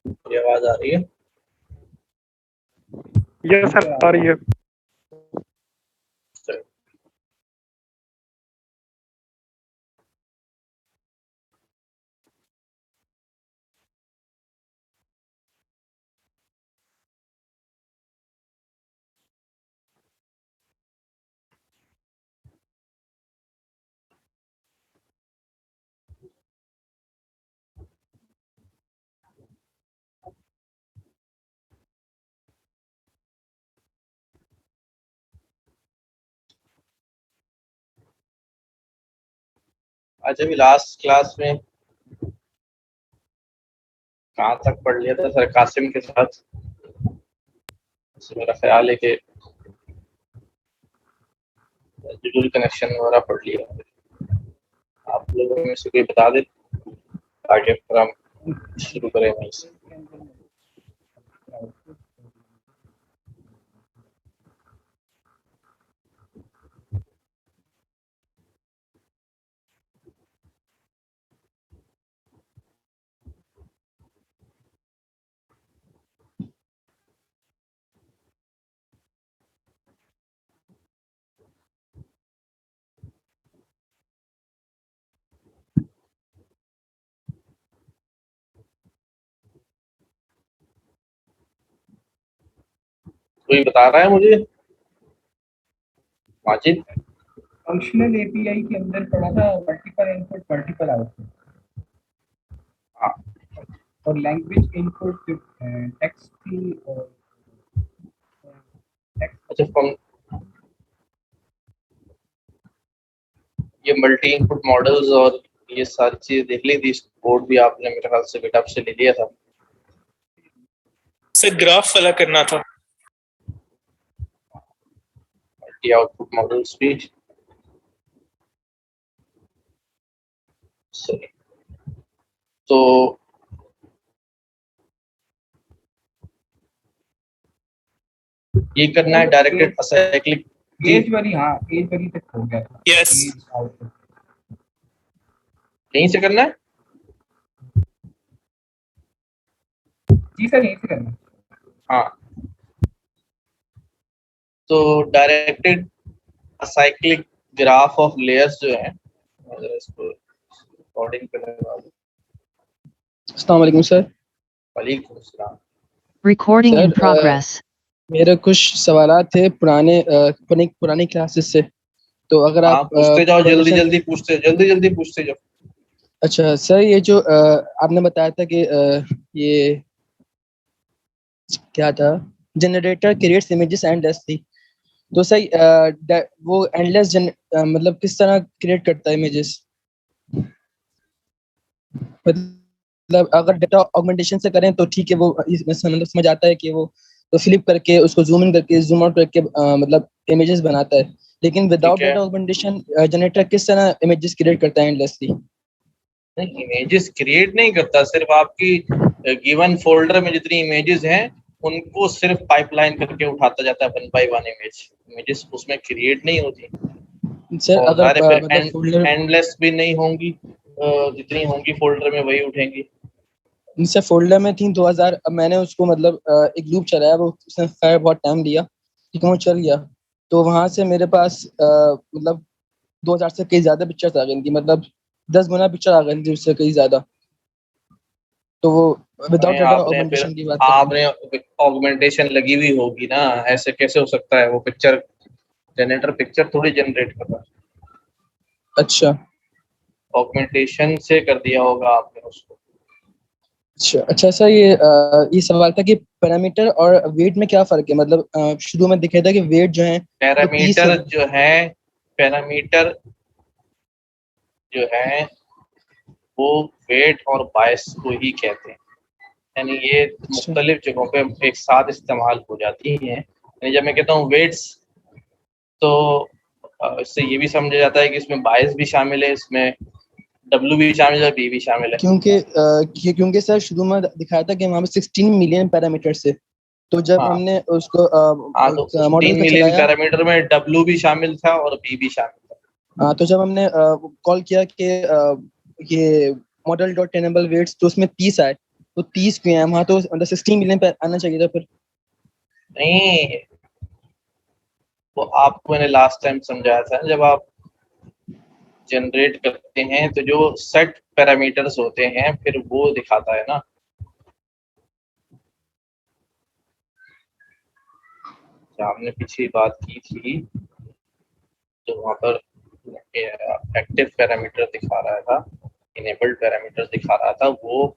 ये आवाज आ रही है? यस सर, आ रही है। आज अभी लास्ट क्लास में कहाँ तक पढ़ लिया था सर कासिम के साथ? मेरा ख्याल है कि डिजिटल कनेक्शन वगैरह पढ़ लिया। आप लोगों में से कोई बता दे आगे, फिर हम शुरू करें वहीं से। कोई बता रहा है मुझे? माजिद? फंक्शनल एपीआई के अंदर पढ़ा था मल्टीपल इनपुट मल्टीपल आउटपुट, और लैंग्वेज इनपुट टेक्स्ट की अच्छा, ये मल्टी इनपुट मॉडल्स और ये सारी चीजें देख ली थी। कोड भी आपने मेरे ख्याल से गिटहब से ले लिया था। सर ग्राफ वाला करना था। मल्टी आउटपुट मॉडल्स भी सही। तो ये करना है डायरेक्टेड असाइक्लिक एज वाली, हाँ एज वाली तक हो गया था। यस, यहीं से करना है। जी सर, यहीं से करना है। हाँ, तो directed acyclic graph of layers जो है, अगर इसको रिकॉर्डिंग करने वाले। अस्सलाम वालेकुम सर। वालेकुम अस्सलाम। Recording in progress. मेरे कुछ सवालात थे पुरानी क्लासेस से, तो अगर आप पूछते जाओ, जल्दी पूछते जाओ। अच्छा सर, ये जो आपने बताया था कि ये क्या था, जनरेटर क्रिएट्स इमेजेस एंडलेसली, तो सर वो एंडलेस मतलब किस तरह क्रिएट करता है इमेजेस? मतलब अगर डेटा ऑगमेंटेशन से करें तो ठीक है, वो मतलब समझ आता है कि वो तो फ्लिप करके उसको जूम इन करके जूम आउट करके मतलब इमेजेस बनाता है, लेकिन विदाउट डेटा ऑगमेंटेशन जनरेटर किस तरह इमेजेस क्रिएट करता है एंडलेसली? नहीं, इमेजेस क्रिएट नहीं करता, सिर्फ आपकी गिवन फोल्डर में जितनी इमेजेस हैं उनको सिर्फ पाइपलाइन करके उठाता जाता है वन बाय वन। इमेजेस उसमें क्रिएट नहीं होती सर। अगर मतलब एंडलेस भी नहीं होंगी, जितनी होंगी फोल्डर में वही उठेंगी। सर फोल्डर में थी 2000, अब मैंने उसको मतलब एक लूप चलाया, वो उसने खैर बहुत टाइम लिया, ठीक है, वो चल गया, तो वहां से मेरे पास मतलब 2000 से कई ज्यादा पिक्चर्स आ गई थी, मतलब 10 गुना पिक्चर आ गई थी उससे कई ज्यादा, तो वो विदाउट डेटा ऑगमेंटेशन की बात कर रहे हैं। आपने ऑगमेंटेशन लगी हुई होगी ना, ऐसे कैसे हो सकता है? वो पिक्चर जनरेटर पिक्चर थोड़ी जनरेट कर रहा है। अच्छा, ऑगमेंटेशन से कर दिया होगा आपने उसको। अच्छा सर, ये सवाल था कि पैरामीटर और वेट में क्या फर्क है? मतलब शुरू में दिखा था कि वेट जो है पैरामीटर जो है वो वेट और बायस को ही कहते हैं, यानी ये मुख्तलिफ जगहों पे एक साथ इस्तेमाल हो जाती हैं। यानी जब मैं कहता हूँ वेट्स, तो इससे ये भी समझा जाता है कि इसमें बायस भी शामिल है, इसमें W भी शामिल है, B भी शामिल है। क्योंकि सर शुरू में दिखाया था कि वहाँ पे 16 मिलियन पैरामीटर से, तो जब हमने उसको मॉडल 16 मिलियन पैरामीटर में W भी शामिल था और B भी शामिल था। हाँ, तो जब हमने कॉल किया कि ये मॉडल डॉट टेनेबल वेट्स, तो उसमें 30 आए, तो 30 क्यों है वहाँ? तो मतलब 16 मिलियन पे आना चाहिए था फिर। नहीं, वो आपको मैंने लास्ट टाइम समझाया था, जब आप जनरेट करते हैं तो जो सेट पैरामीटर्स होते हैं फिर वो दिखाता है ना। हमने पिछली बात की थी तो वहाँ पर एक्टिव पैरामीटर दिखा रहा था, इनेबल्ड पैरामीटर दिखा रहा था, वो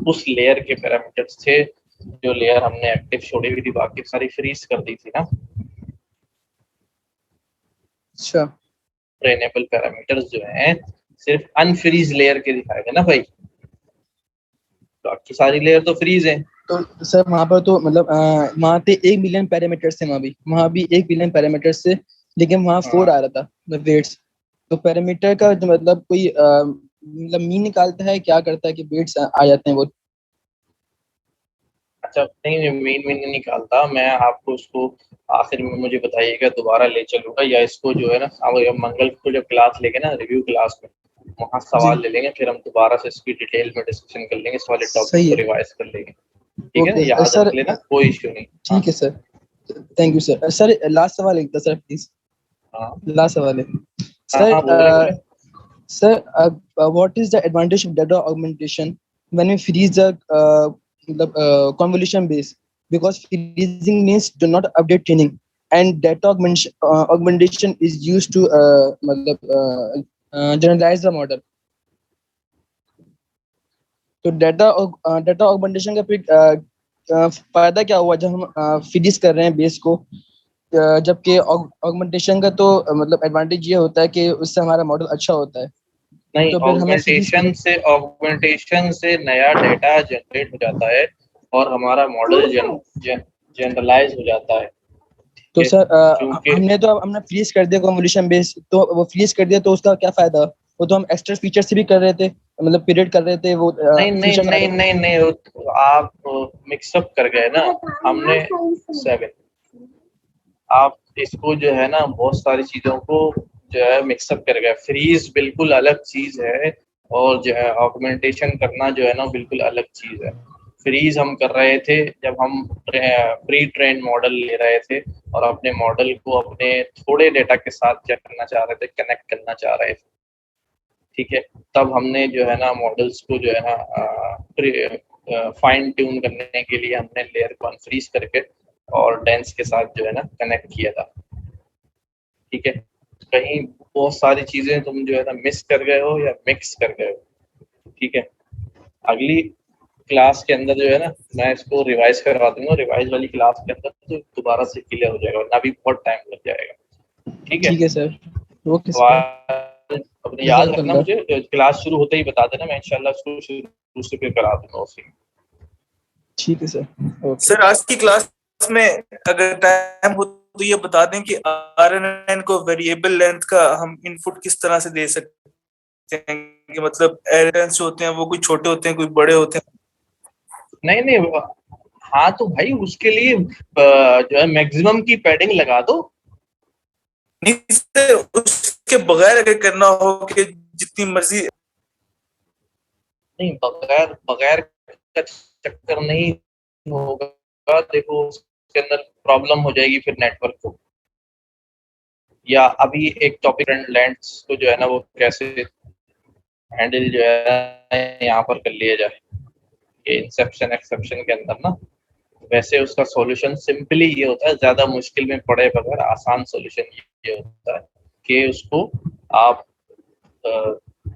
उस लेयर के पैरामीटर्स थे जो लेयर हमने एक्टिव छोड़ी हुई थी, बाकी सारी फ्रीज कर दी थी ना। अच्छा, इनेबल पैरामीटर्स जो हैं सिर्फ अनफ्रीज लेयर के दिखाएगा ना भाई, बाकी सारी लेयर तो फ्रीज है। तो सर वहाँ पर तो मतलब वहाँ पे 1 मिलियन पैरामीटर्स थे, वहाँ भी 1 मिलियन पैरामीटर्स थे, लेकिन वहाँ 4 आ रहा था मतलब वेट्स। तो पैरामीटर का जो मतलब कोई मतलब मीन निकालता है, क्या करता है कि वेट्स आ जाते हैं वो? अच्छा, नहीं मेन नहीं निकालता, मैं आपको उसको आखिर में मुझे बताइएगा, दोबारा ले चलूंगा, या इसको जो है ना मंगल को जब क्लास लेंगे ना, रिव्यू क्लास में, वहाँ जी, सवाल ले लेंगे, फिर हम दोबारा से इसकी डिटेल में डिस्कशन कर लेंगे, इस वाले टॉपिक सही को है। रिवाइज कर लेंगे, ठीक है ना, ओके याद सर, रख लेना, कोई इश्यू नहीं। हाँ ठीक है sir, thank you sir. Sir last सवाल एक था सर, प्लीज, हाँ लास्ट सवाल है हाँ हाँ, बोले सर। बोले। Sir, what is the advantage of data augmentation when we freeze the convolution base? Because freezing means do not update training, and data augmentation is used to generalize the model. तो data augmentation का फिर फायदा क्या हुआ जब हम freeze कर रहे हैं बेस को? जबकि ऑगमेंटेशन का तो मतलब एडवांटेज ये होता है कि उससे हमारा मॉडल अच्छा होता है। नहीं, तो फिर हमें फ्रीज क्यों? ऑगमेंटेशन से नया डेटा जनरेट हो जाता है और हमारा मॉडल जनरलाइज हो जाता है, तो ठीक है, सर क्योंकि हमने फ्रीज कर दिया कन्वोल्यूशन बेस, तो वो फ्रीज कर दिया तो उसका क्या फायदा? वो तो हम एक्स्ट्रा फीचर से भी कर रहे थे, मतलब पीरियड कर रहे थे, वो नहीं नहीं फीचर्स आ नहीं रहे थे। नहीं नहीं, आप मिक्सअप कर गए ना। हमने 7, आप इसको जो है ना बहुत सारी चीजों को जो है मिक्सअप कर गए। फ्रीज बिल्कुल अलग चीज है और जो है ऑगमेंटेशन करना जो है ना बिल्कुल अलग चीज है। फ्रीज हम कर रहे थे जब हम प्री ट्रेन मॉडल ले रहे थे और अपने मॉडल को अपने थोड़े डेटा के साथ क्या करना चाह रहे थे, कनेक्ट करना चाह रहे थे, ठीक है। तब हमने जो है ना मॉडल्स को जो है ना फाइन ट्यून करने के लिए हमने लेयर को अनफ्रीज करके और डेंस के साथ जो है ना कनेक्ट किया था, ठीक है। कहीं बहुत सारी चीजें तुम जो है ना मिस कर गए हो या मिक्स कर गए हो, ठीक है। अगली क्लास के अंदर जो है ना मैं इसको रिवाइज करवा दूंगा, रिवाइज वाली क्लास के अंदर तो दोबारा से क्लियर हो जाएगा, वरना अभी बहुत टाइम लग जाएगा, ठीक है। ठीक है सर, ओके तो सर, आज अपने याद रखना, जज़ाकल्लाह। मुझे क्लास शुरू होते ही बता देना, मैं इंशाल्लाह उसको शुरू से फिर करा दूंगा उसी। ठीक है सर, ओके। सर आज की क्लास में अगर टाइम हो तो ये बता दें कि RNN को वेरिएबल लेंथ का हम इनपुट किस तरह से दे सकते हैं, कि मतलब एरर्स होते हैं वो कोई छोटे होते हैं कोई बड़े होते हैं? नहीं नहीं, हाँ तो भाई उसके लिए जो है मैक्सिमम की पैडिंग लगा दो। नहीं सर, उसके बगैर अगर करना हो कि जितनी मर्जी। नहीं, बगैर बगैर का चक्कर नहीं होगा, देखो उसके अंदर प्रॉब्लम हो जाएगी फिर नेटवर्क को। या अभी एक टॉपिक लेंथ्स को जो है ना वो कैसे हैंडल जो है यहाँ पर कर लिया जाए, ये इंसेप्शन एक्सेप्शन के अंदर ना। वैसे उसका सॉल्यूशन सिंपली ये होता है, ज्यादा मुश्किल में पड़े बगैर आसान सॉल्यूशन ये होता है कि उसको आप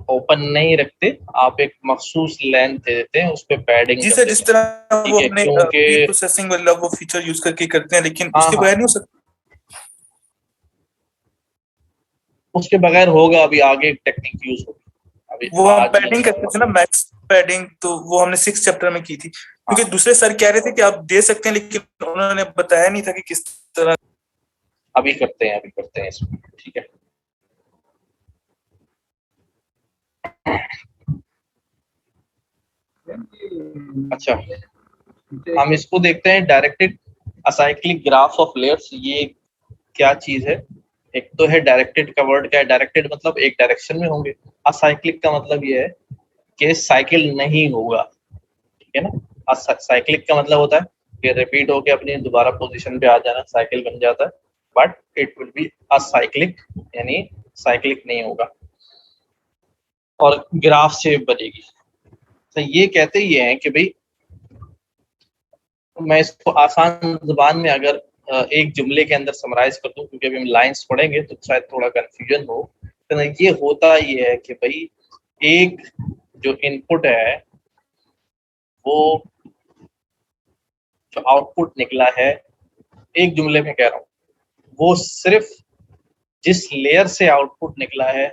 ओपन नहीं रखते, आप एक मखसूस लेंथ दे देते हैं, उस पर पैडिंग जी कर सर, देते जिस हैं, तरह ठीक वो है, अपने क्योंकि प्री प्रोसेसिंग वाला वो फीचर यूज करके करते हैं, लेकिन हाँ उसके हाँ बगैर नहीं हो सकता। उसके बगैर होगा, अभी आगे एक टेक्निक यूज होगी, अभी वो हम आज पैडिंग करते थे ना, मैक्स पैडिंग, तो वो हमने 6 चैप्टर में की थी, क्योंकि दूसरे सर कह रहे थे कि आप दे सकते हैं, लेकिन उन्होंने बताया नहीं था कि किस तरह। अभी करते हैं इसमें, ठीक है। अच्छा, हम इसको देखते हैं, directed acyclic graph of layers, ये क्या चीज है? एक तो है डायरेक्टेड का वर्ड क्या है, डायरेक्टेड मतलब एक डायरेक्शन में होंगे, असाइक्लिक का मतलब ये है कि साइकिल नहीं होगा, है ना। साइक्लिक का मतलब होता है कि रिपीट होके अपनी दोबारा पोजीशन पे आ जाना, साइकिल बन जाता है, but it will be acyclic, यानी साइक्लिक नहीं होगा और ग्राफ शेप बनेगी। तो ये कहते ये हैं कि भाई, मैं इसको आसान जुबान में अगर एक जुमले के अंदर समराइज कर दूं, क्योंकि अभी हम लाइंस पढ़ेंगे तो शायद थोड़ा कंफ्यूजन हो, तो ये होता ये है कि भाई एक जो इनपुट है वो जो आउटपुट निकला है, एक जुमले में कह रहा हूँ, वो सिर्फ जिस लेयर से आउटपुट निकला है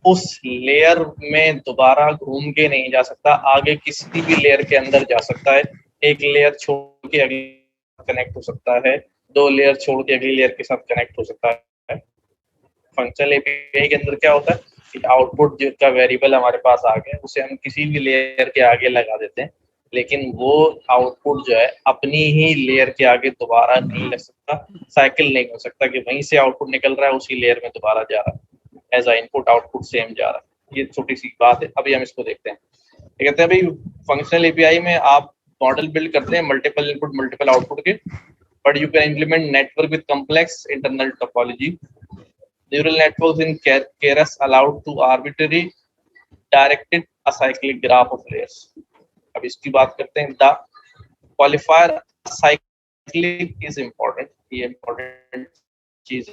उस लेयर में दोबारा घूम के नहीं जा सकता, आगे किसी भी लेयर के अंदर जा सकता है। एक लेयर छोड़ के अगली कनेक्ट हो सकता है, 2 लेयर छोड़ के अगली लेयर के साथ कनेक्ट हो सकता है। फंक्शनल एपीआई के अंदर क्या होता है कि आउटपुट जो का वेरिएबल हमारे पास आ गया, उसे हम किसी भी लेयर के आगे लगा देते हैं, लेकिन वो आउटपुट जो है अपनी ही लेयर के आगे दोबारा नहीं लग सकता, साइकिल नहीं हो सकता कि वहीं से आउटपुट निकल रहा है उसी लेयर में दोबारा जा रहा है, as a input output same जा रहा है। ये छोटी सी बात है, अभी हम इसको देखते हैं। ये कहते हैं भाई फंक्शनल एपीआई में आप मॉडल बिल्ड करते हैं मल्टीपल इनपुट मल्टीपल आउटपुट के, but you can implement network with complex internal topology. Neural networks in Keras allowed to arbitrary directed acyclic graph of layers। अब इसकी बात करते हैं। The qualifier acyclic is important, ये important चीज।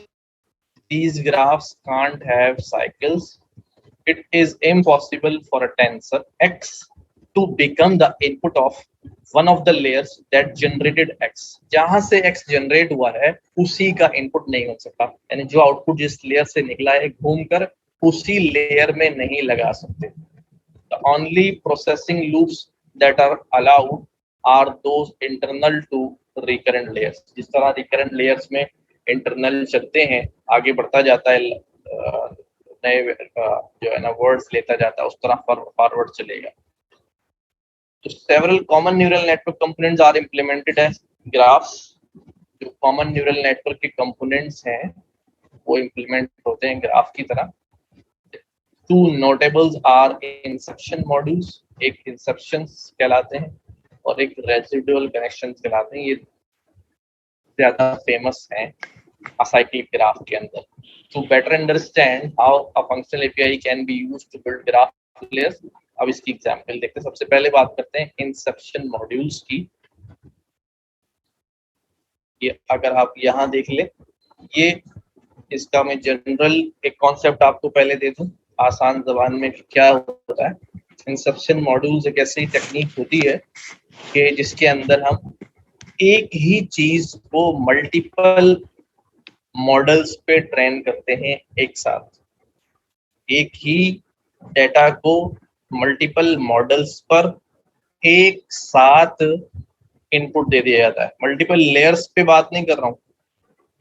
These graphs can't have cycles. It is impossible for a tensor X to become the input of one of the layers that generated X। जहां से X generate हुआ है उसी का input नहीं हो सकता, यानी जो आउटपुट जिस लेयर से निकला है घूमकर उसी लेयर में नहीं लगा सकते। The only processing loops that are allowed are those internal to recurrent layers। जिस तरह recurrent layers में इंटरनल चलते हैं, आगे बढ़ता जाता है, नए जो है ना वर्ड्स लेता जाता है, उस तरह फॉरवर्ड चलेगा। तो several common neural network components are implemented as graphs। जो कॉमन न्यूरल नेटवर्क के कंपोनेंट्स हैं वो इम्प्लीमेंट होते हैं ग्राफ की तरह। To notables are Inception modules, एक इंसेप्शंस कहलाते हैं और एक रेसिडुअल कनेक्शंस कहलाते हैं। ये ज्यादा फेमस हैं असाइक्लिक ग्राफ के अंदर। To better understand how a functional API can be used to build graph layers, अब इसकी एग्जांपल देखते हैं। सबसे पहले बात करते हैं इंसेप्शन मॉड्यूल्स की। ये अगर आप यहाँ देख ले, ये इसका मैं जनरल एक कॉन्सेप्ट आपको पहले दे दूं आसान जबान में कि क्या होता है। इंसेप्शन मॉड्यूल्स एक ऐसी टेक्निक होती है कि जिसके अंदर हम एक ही चीज को मल्टीपल मॉडल्स पे ट्रेन करते हैं एक साथ। एक ही डेटा को मल्टीपल मॉडल्स पर एक साथ इनपुट दे दिया जाता है। मल्टीपल लेयर्स पे बात नहीं कर रहा हूँ,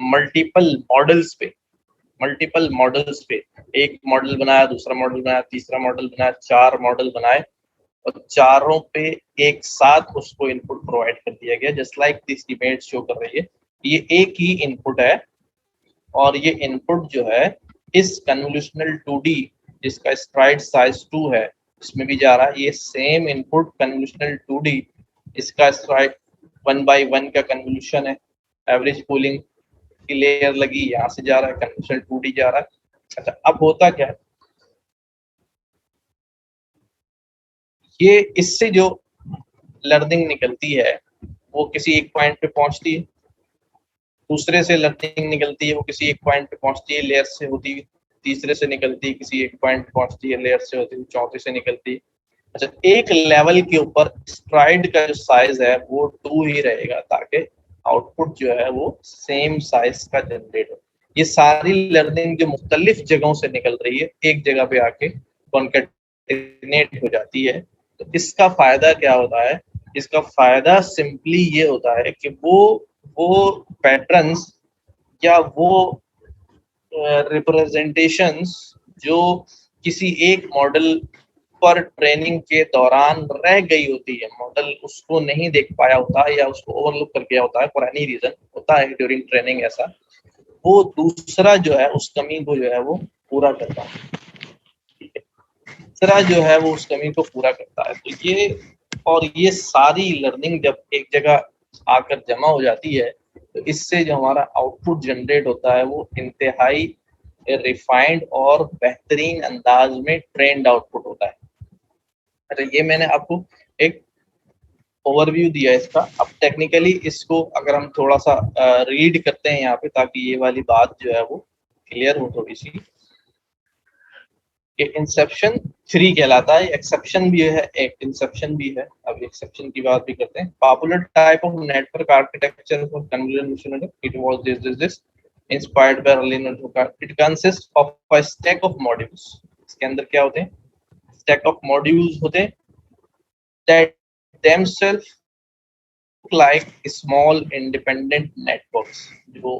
मल्टीपल मॉडल्स पे। मल्टीपल मॉडल्स पे एक मॉडल बनाया, दूसरा मॉडल बनाया, तीसरा मॉडल बनाया, 4 मॉडल बनाए और चारों पे एक साथ उसको इनपुट प्रोवाइड कर दिया गया। Just like this image show कर रही है, ये एक ही इनपुट है और ये इनपुट जो है इस कन्वोल्यूशनल 2D जिसका स्ट्राइड साइज 2 है इसमें भी जा रहा है। ये सेम इनपुट कन्वोल्यूशनल 2D, इसका स्ट्राइड 1/1 का कन्वोल्यूशन है, एवरेज पूलिंग की लेयर लगी, यहाँ से जा रहा है, कन्वोल्यूशनल 2D जा रहा है। अच्छा, अब होता क्या है, ये इससे जो लर्निंग निकलती है वो किसी एक पॉइंट पे पहुंचती है, दूसरे से लर्निंग निकलती है वो किसी एक पॉइंट पे पहुंचती है, लेयर से होती है, तीसरे से निकलती है किसी एक पॉइंट पे पहुंचती है, लेयर से होती है, चौथे से निकलती है। अच्छा, एक लेवल के ऊपर स्ट्राइड का जो साइज है वो 2 ही रहेगा ताकि आउटपुट जो है वो सेम साइज का जनरेट हो। ये सारी लर्निंग जो मुख्तलिफ जगहों से निकल रही है एक जगह पे आके कॉन्केटिनेट हो जाती है। तो इसका फायदा क्या होता है, इसका फायदा सिंपली ये होता है कि वो पैटर्न्स या वो रिप्रेजेंटेशंस जो किसी एक मॉडल पर ट्रेनिंग के दौरान रह गई होती है, मॉडल उसको नहीं देख पाया होता है या उसको ओवरलुक कर गया होता है फॉर एनी रीजन, होता है ड्यूरिंग ट्रेनिंग ऐसा, वो दूसरा जो है उस कमी को जो है वो पूरा करता है। ठीक है, दूसरा जो है वो उस कमी को पूरा करता है। तो ये और ये सारी लर्निंग जब एक जगह आकर जमा हो जाती है तो इससे जो हमारा आउटपुट जनरेट होता है वो इंतहाई रिफाइंड और बेहतरीन अंदाज में ट्रेंड आउटपुट होता है। अच्छा, ये मैंने आपको एक ओवरव्यू दिया इसका। अब टेक्निकली इसको अगर हम थोड़ा सा रीड करते हैं यहाँ पे, ताकि ये वाली बात जो है वो क्लियर हो थोड़ी सी, कि इंसेप्शन 3 कहलाता है। एक्सेप्शन भी है, एक इंसेप्शन भी है। अब एक्सेप्शन की बात भी करते हैं। Popular type of network architecture for convolution machine, it was this inspired by early network. It consist of a stack of modules. इसके अंदर क्या होते हैं? स्टैक ऑफ मॉड्यूल्स होते हैं that themselves like small independent networks, जो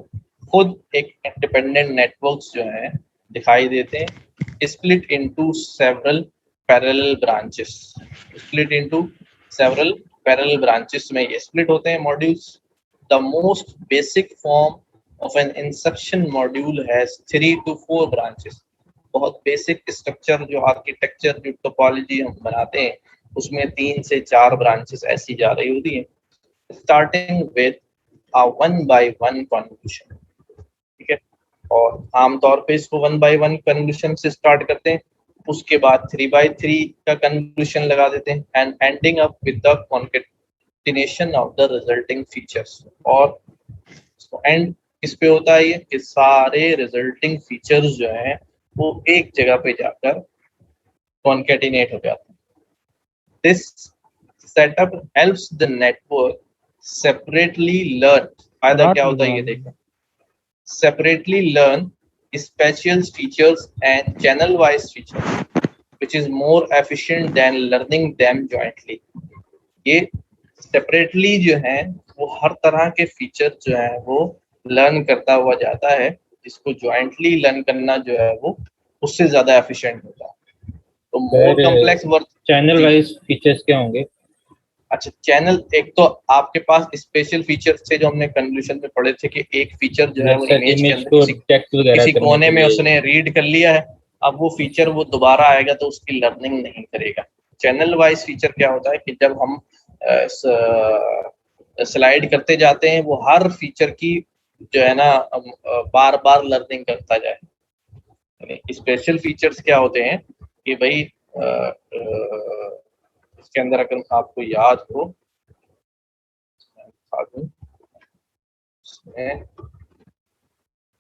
खुद एक इंडिपेंडेंट नेटवर्क्स जो हैं दिखाई देते हैं। Split into several parallel branches. Split into several parallel branches में ये स्प्लिट होते हैं modules. The most basic form of an inception module has 3 to 4 branches. बहुत बेसिक स्ट्रक्चर जो आर्किटेक्चर जो टोपोलॉजी हम बनाते हैं उसमें 3 से 4 ब्रांचेस ऐसी जा रही होती हैं। Starting with a 1 by 1 convolution, ठीक है। और आमतौर पे इसको 1 by 1 कन्वोल्यूशन से स्टार्ट करते हैं, उसके बाद 3 by 3 का कन्वोल्यूशन लगा देते हैं and ending up with the concatenation of the resulting features. और एंड इस पे होता है ये कि सारे रिजल्टिंग फीचर्स जो हैं वो एक जगह पे जाकर कॉन्केटिनेट हो जाते हैं। This setup helps the network separately learn. फायदा क्या होता है ये देखो। Separately learn special features and channel wise features which is more efficient than learning them jointly। ये सेपरेटली जो है वो हर तरह के फीचर जो है वो लर्न करता हुआ जाता है, जिसको ज्वाइंटली लर्न करना जो है वो उससे ज्यादा एफिशिएंट होता है। तो more complex work. Channel wise features क्या होंगे? अच्छा, चैनल एक तो आपके पास स्पेशल फीचर्स थे जो हमने कन्क्लूजन में पढ़े थे कि एक फीचर जो है वो इमेज के अंदर किसी कोने में उसने रीड कर लिया है, अब वो फीचर वो दोबारा आएगा तो उसकी लर्निंग नहीं करेगा। चैनल वाइज फीचर क्या होता है कि जब हम स्लाइड करते जाते हैं वो हर फीचर की जो है ना बार बार लर्निंग करता जाए। स्पेशल फीचर्स क्या होते हैं कि भाई इसके अंदर अगर आपको याद हो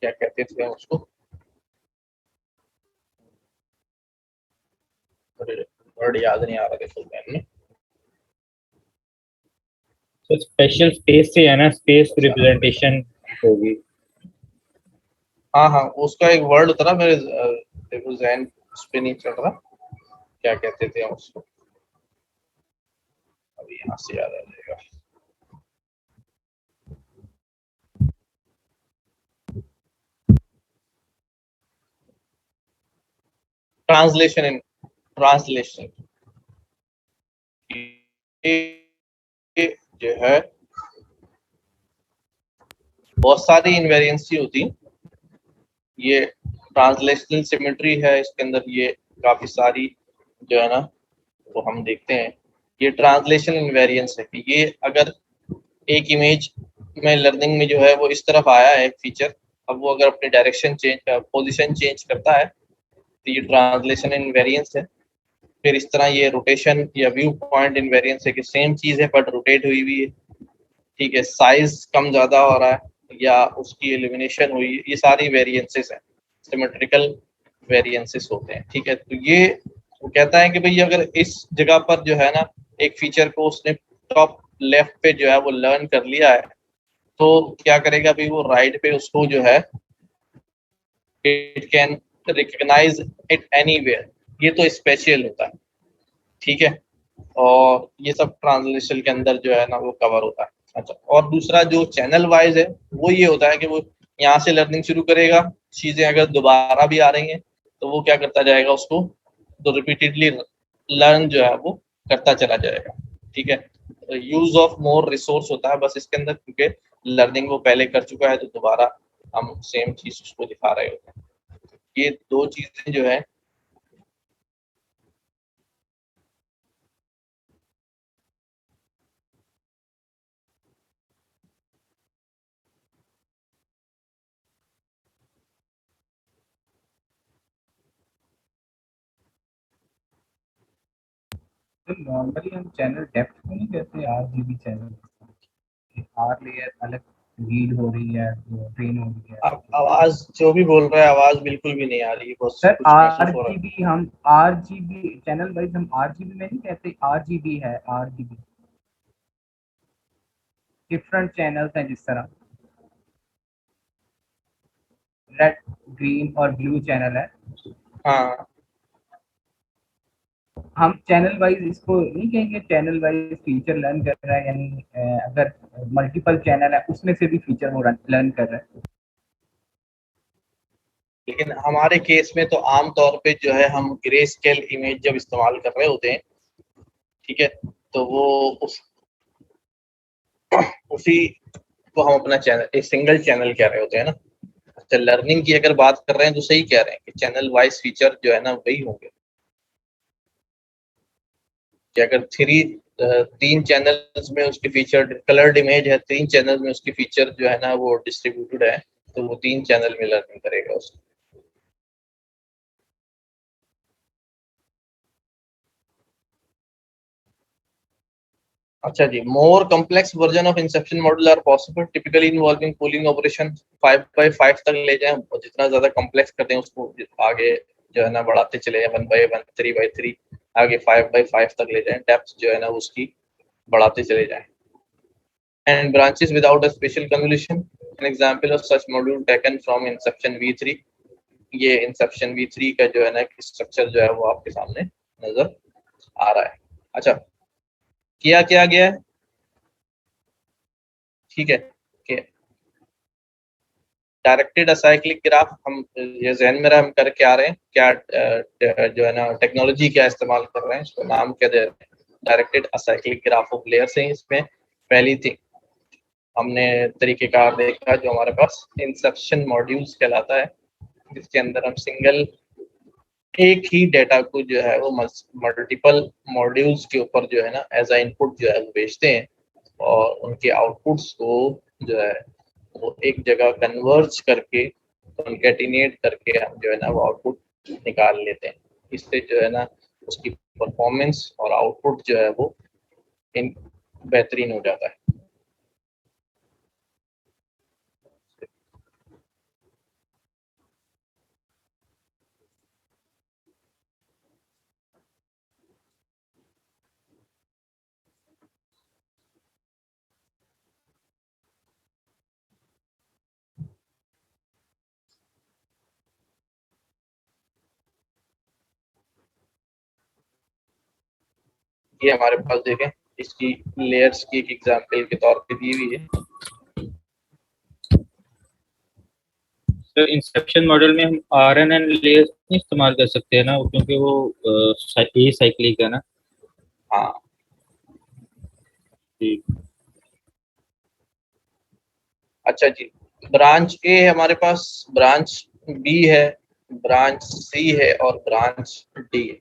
क्या कहते थे उसको, वर्ड याद नहीं आ रहा था मैंने। तो स्पेशल स्पेस से है ना, स्पेस रिप्रेजेंटेशन होगी। हाँ हाँ, उसका एक वर्ड होता ना मेरे देखो ज़हन उस पे नहीं चल रहा, क्या कहते थे उसको, अभी यहाँ से याद आ जाएगा। ट्रांसलेशन इन ट्रांसलेशन जो है बहुत सारी इनवेरिएंसी होती, ये ट्रांसलेशनल सिमेट्री है इसके अंदर, ये काफी सारी जो है ना वो हम देखते हैं। ये ट्रांसलेशन इनवेरिएंस है कि ये अगर एक इमेज में लर्निंग में जो है वो इस तरफ आया है एक फीचर, अब वो अगर अपनी डायरेक्शन चेंज पोजीशन चेंज करता है तो ये ट्रांसलेशन इनवेरिएंस है। फिर इस तरह ये रोटेशन या व्यू पॉइंट इनवेरिएंस है कि सेम चीज है बट रोटेट हुई हुई है, ठीक है, साइज कम ज्यादा हो रहा है या उसकी एलिमिनेशन हुई, ये सारी वेरिएंसेस हैं, सिमेट्रिकल वेरिएंसेस होते हैं, ठीक है। तो ये वो कहता है कि भाई अगर इस जगह पर जो है ना एक फीचर को उसने टॉप लेफ्ट पे जो है वो लर्न कर लिया है तो क्या करेगा भाई, वो राइट पे उसको जो है it can recognize it anywhere, ये तो स्पेशल होता है, ठीक है। और ये सब ट्रांसलेशन के अंदर जो है ना वो कवर होता है। अच्छा, और दूसरा जो चैनल वाइज है वो ये होता है कि वो यहाँ से लर्निंग शुरू करेगा, चीजें अगर दोबारा भी आ रही हैं तो वो क्या करता जाएगा, उसको तो रिपीटेडली लर्न जो है वो करता चला जाएगा, ठीक है। यूज ऑफ मोर रिसोर्स होता है बस इसके अंदर, क्योंकि लर्निंग वो पहले कर चुका है तो दोबारा हम सेम चीज उसको दिखा रहे होते हैं। ये दो चीजें जो है तो नॉर्मली हम चैनल डेप्थ को नहीं कहते RGB चैनल, आर लेयर अलग रीड हो रही है, ट्रेन हो रही है। आप आवाज जो भी बोल रहे हैं आवाज बिल्कुल भी नहीं आ रही है, बस सर कुछ महसूस हो रहा है। RGB हम RGB चैनल वाइज हम RGB में नहीं कहते, RGB है RGB, डिफरेंट चैनल्स हैं, जिस तरह रेड ग्रीन और ब्लू चैनल है, हाँ हम चैनल वाइज इसको नहीं कहेंगे, चैनल वाइज फीचर लर्न कर रहा है, यानी अगर मल्टीपल चैनल है उसमें से भी फीचर वो लर्न कर रहा है। लेकिन हमारे केस में तो आम तौर पे जो है हम ग्रे स्केल इमेज जब इस्तेमाल कर रहे होते हैं, ठीक है, तो वो उसी को हम अपना चैनल एक सिंगल चैनल कह रहे होते हैं ना। अच्छा, लर्निंग की अगर बात कर रहे हैं तो सही कह रहे हैं कि चैनल वाइज फीचर जो है ना वही होंगे, कि अगर तीन चैनल्स में उसकी फीचर कलर्ड इमेज है, तीन चैनल में उसकी फीचर जो है ना वो डिस्ट्रीब्यूटेड है, तो वो तीन चैनल में लर्निंग करेगा उसको। अच्छा जी, more complex version of inception model are possible typically involving pooling operation 5x5 तक ले जाएं, और जितना ज्यादा कॉम्प्लेक्स करते हैं उसको आगे जो है ना बढ़ाते चले जाएं, 1x1 3x3 आगे 5x5 तक ले जाएं, डेप्थ जो है ना उसकी बढ़ाते चले जाएं। And branches without a special convolution, an example of such module taken from Inception V3। ये इंसेप्शन V3 का जो है ना स्ट्रक्चर जो है वो आपके सामने नजर आ रहा है। अच्छा, किया क्या गया है, ठीक है, कि डायरेक्टेड असाइक्लिक ग्राफ हम ये जहन में हम करके आ रहे हैं, क्या जो है ना टेक्नोलॉजी क्या इस्तेमाल कर रहे हैं, इसको नाम क्या दे रहे हैं, directed acyclic graph of layers है। इसमें पहली थिंग हमने तरीकेकार देखा जो हमारे पास इंसेप्शन मॉड्यूल्स कहलाता है, जिसके अंदर हम सिंगल एक ही डेटा को जो है वो मल्टीपल मॉड्यूल्स के ऊपर जो है ना एज अ इनपुट जो है वो भेजते हैं, और उनके आउटपुट्स को जो है वो एक जगह कन्वर्ज करके कॉन्केटिनेट करके हम जो है ना वो आउटपुट निकाल लेते हैं। इससे जो है ना उसकी परफॉर्मेंस और आउटपुट जो है वो इन बेहतरीन हो जाता है। ये हमारे पास देखें, इसकी लेयर्स की एक एग्जांपल के तौर पे दी हुई है। तो इंसेप्शन मॉडल में हम RNN लेयर्स नहीं इस्तेमाल कर सकते हैं ना, क्योंकि वो ए साइक्लिक है ना। हाँ ठीक। अच्छा जी, ब्रांच ए है हमारे पास, ब्रांच बी है, ब्रांच सी है और ब्रांच डी है।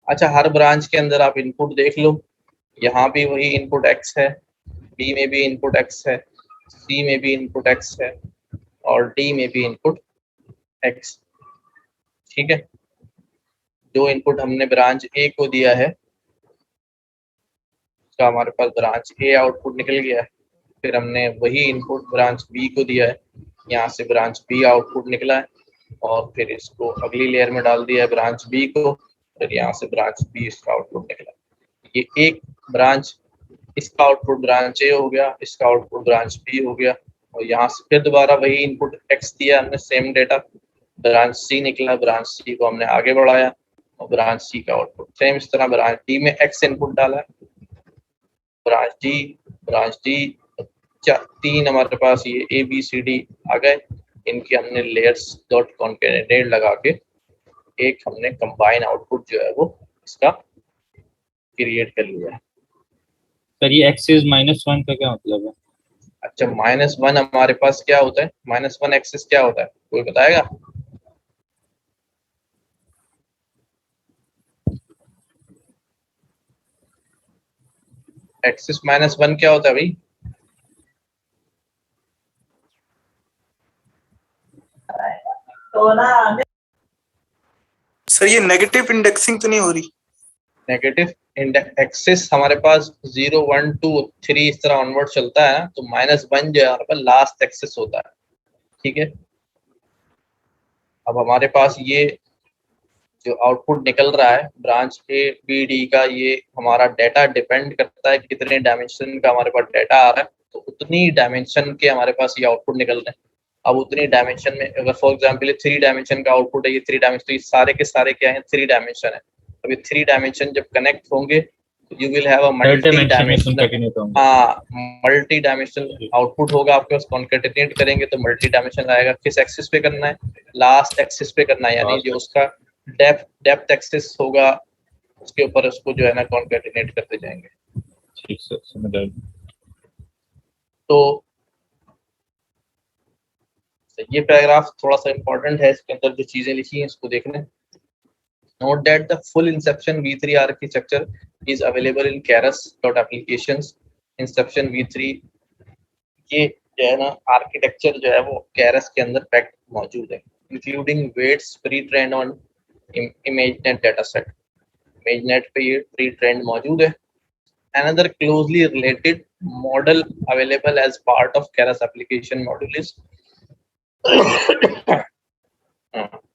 अच्छा, हर ब्रांच के अंदर आप इनपुट देख लो, यहाँ भी वही इनपुट x है, बी में भी इनपुट x है, सी में भी इनपुट x है और डी में भी इनपुट x, ठीक है। जो इनपुट हमने ब्रांच ए को दिया है उसका हमारे पास ब्रांच ए आउटपुट निकल गया है, फिर हमने वही इनपुट ब्रांच बी को दिया है, यहाँ से ब्रांच बी आउटपुट निकला है, और फिर इसको अगली लेयर में डाल दिया है ब्रांच बी को, फिर यहाँ से ब्रांच बी इसका आउटपुट निकला। ये एक ब्रांच, इसका आउटपुट ब्रांच ए हो गया, इसका आउटपुट ब्रांच बी हो गया, और यहाँ से फिर दोबारा वही इनपुट एक्स दिया हमने, सेम डेटा, ब्रांच सी निकला, ब्रांच सी को हमने आगे बढ़ाया और ब्रांच सी का आउटपुट सेम इस तरह ब्रांच डी में एक्स इनपुट डाला है, ब्रांच डी तीन हमारे पास ये ए बी सी डी आ गए, इनके हमने लेयर्स डॉट कॉन्केटेनेट लगा के एक हमने कंबाइन आउटपुट जो है वो इसका क्रिएट कर लिया है। सर ये एक्सिस -1 का क्या मतलब है? अच्छा, -1 हमारे पास क्या होता है, -1 एक्सिस क्या होता है, कोई बताएगा? एक्सिस -1 क्या होता है भाई? सर ये नेगेटिव इंडेक्सिंग तो नहीं हो रही? नेगेटिव एक्सिस हमारे पास 0 1 2 3 इस तरह ऑनवर्ड चलता है, तो -1 जो है हमारे पास लास्ट एक्सिस होता है। ठीक है, अब हमारे पास ये जो आउटपुट निकल रहा है ब्रांच ए बी डी का, ये हमारा डाटा डिपेंड करता है कितने डायमेंशन का हमारे पास डाटा आ रहा है, तो उतनी डायमेंशन के हमारे पास ये आउटपुट निकल रहे हैं। अब उतनी डायमेंशन में अगर फॉर एग्जांपल 3 डायमेंशन का आउटपुट है, ये 3 डायमेंशन, तो ये सारे के सारे क्या है, 3 डायमेंशन है। अब ये 3 डायमेंशन जब कनेक्ट होंगे तो you will have a multi dimensional, multi dimensional output होगा आपके पास। कॉन्केटिनेट करेंगे तो मल्टी डायमेंशन आएगा। किस एक्सिस पे करना है? लास्ट एक्सिस पे करना है, यानी जो उसका डेप्थ एक्सिस होगा उसके ऊपर उसको जो है ना कॉन्केटिनेट करते जाएंगे। ठीक सर, समझ आया। तो ये पैराग्राफ थोड़ा सा इंपॉर्टेंट है, इसके अंदर जो चीजें लिखी हैं इसको देख लें। Note that the full Inception v3 architecture is available in keras.applications. Inception v3 ये जो है ना आर्किटेक्चर जो है वो केरस के अंदर पैक्ड मौजूद है, including weights pre trained on ImageNet data set. ImageNet पे ये प्री ट्रेंड मौजूद है। Another closely related model available as part of Keras application module is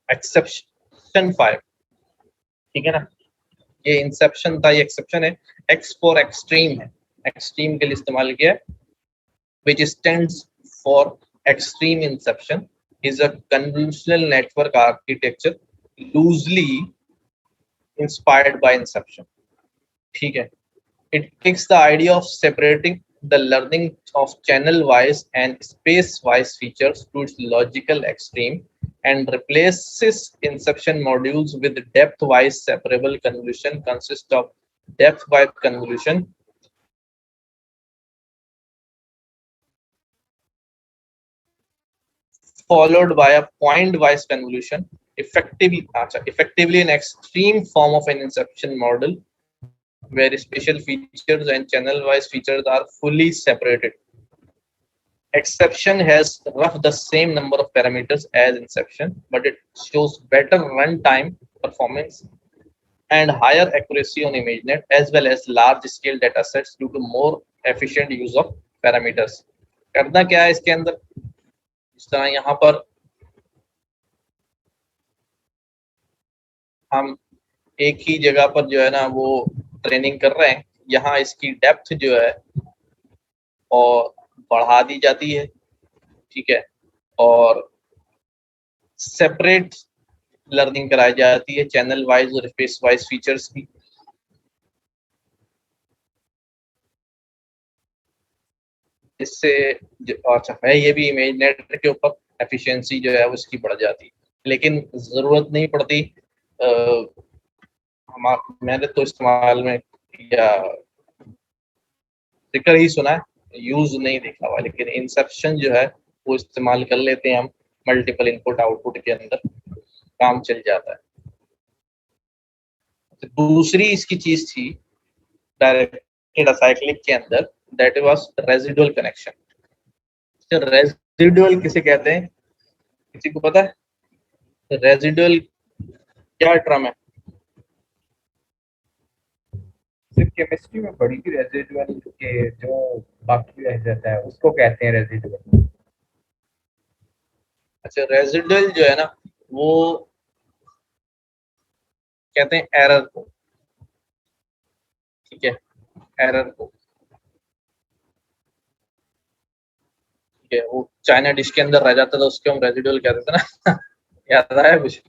exception 5। ठीक है ना, ये इंसेप्शन था, ये एक्सेप्शन है। एक्स फॉर एक्सट्रीम है, एक्सट्रीम के लिए इस्तेमाल किया है। which stands for extreme inception is a convolutional network architecture loosely inspired by inception। ठीक है, it takes the idea of separating the learning of channel wise and space wise features to its logical extreme and replaces inception modules with depth wise separable convolution consist of depth wise convolution followed by a point wise convolution, effectively an extreme form of an inception model where spatial features and channel wise features are fully separated. Exception has roughly the same number of parameters as inception, but it shows better runtime performance and higher accuracy on ImageNet as well as large scale data sets due to more efficient use of parameters। करना क्या है इसके अंदर, इस तरह यहाँ पर हम एक ही जगह पर जो है ना वो ट्रेनिंग कर रहे हैं, यहाँ इसकी डेप्थ जो है और बढ़ा दी जाती है। ठीक है, और सेपरेट लर्निंग कराई जाती है चैनल वाइज और स्पेस वाइज फीचर्स की। इससे अच्छा है ये भी इमेजनेट के ऊपर एफिशिएंसी जो है उसकी बढ़ जाती है, लेकिन जरूरत नहीं पड़ती। मैंने तो इस्तेमाल में या जिक्र ही सुना है, यूज नहीं देखा हुआ, लेकिन इंसेप्शन जो है वो इस्तेमाल कर लेते हैं हम। मल्टीपल इनपुट आउटपुट के अंदर काम चल जाता है। तो दूसरी इसकी चीज थी डायरेक्टेड असाइक्लिक के अंदर, that was residual connection. Residual किसे कहते हैं, किसी को पता है? रेजिडुअल क्या टर्म है? सिर्फ केमिस्ट्री में पढ़ी थी, रेजिडुअल के जो बाकी रह जाता है उसको कहते हैं रेजिडुअल। अच्छा, रेजिडुअल जो है ना वो कहते हैं एरर को। ठीक है, एरर को। ठीक है, वो चाइना डिश के अंदर रह जाता था उसको हम रेजिडुअल कहते थे ना याद आया कुछ?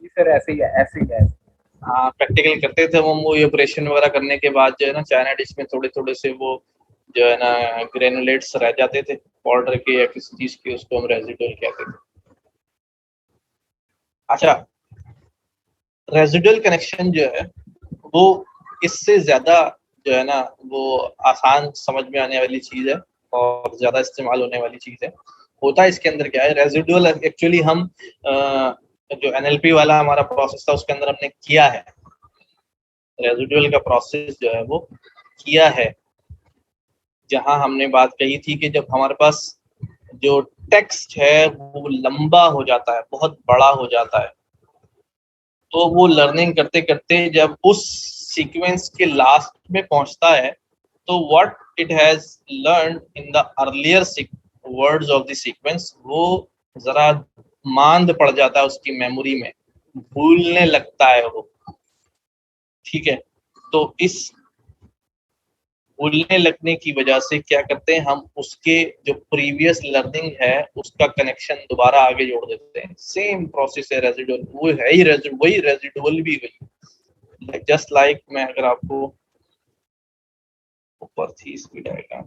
सर ऐसे ही है, ऐसे ही है। हाँ, प्रैक्टिकल करते थे हम वो ऑपरेशन वगैरह करने के बाद जो है ना चाइना डिश में थोड़े थोड़े से वो जो है ना ग्रेनुलेट्स रह जाते थे पाउडर के या किसी चीज के, उसको हम रेजिडुअल कहते थे। अच्छा, रेजिडुअल कनेक्शन जो है वो इससे ज्यादा जो है ना वो आसान समझ में आने वाली चीज है और ज्यादा इस्तेमाल होने वाली चीज है। होता इसके अंदर क्या है, रेजिडुअल एक्चुअली हम जो एनएलपी वाला हमारा प्रोसेस था उसके अंदर हमने किया है। रेजिडुअल का प्रोसेस जो है वो किया है, जहां हमने बात कही थी कि जब हमारे पास जो टेक्स्ट है वो लंबा हो जाता है, बहुत बड़ा हो जाता है, तो वो लर्निंग करते करते जब उस सीक्वेंस के लास्ट में पहुंचता है तो what it has learn in the earlier words of the sequence वो जरा मांद पड़ जाता है उसकी मेमोरी में, भूलने लगता है वो। ठीक है, तो इस भूलने लगने की वजह से क्या करते हैं हम, उसके जो प्रीवियस लर्निंग है उसका कनेक्शन दोबारा आगे जोड़ देते हैं। सेम प्रोसेस है रेजिडुअल, वो है ही वही रेजिडुअल भी वही। जस्ट लाइक मैं अगर आपको ऊपर थी इसकी डायग्राम,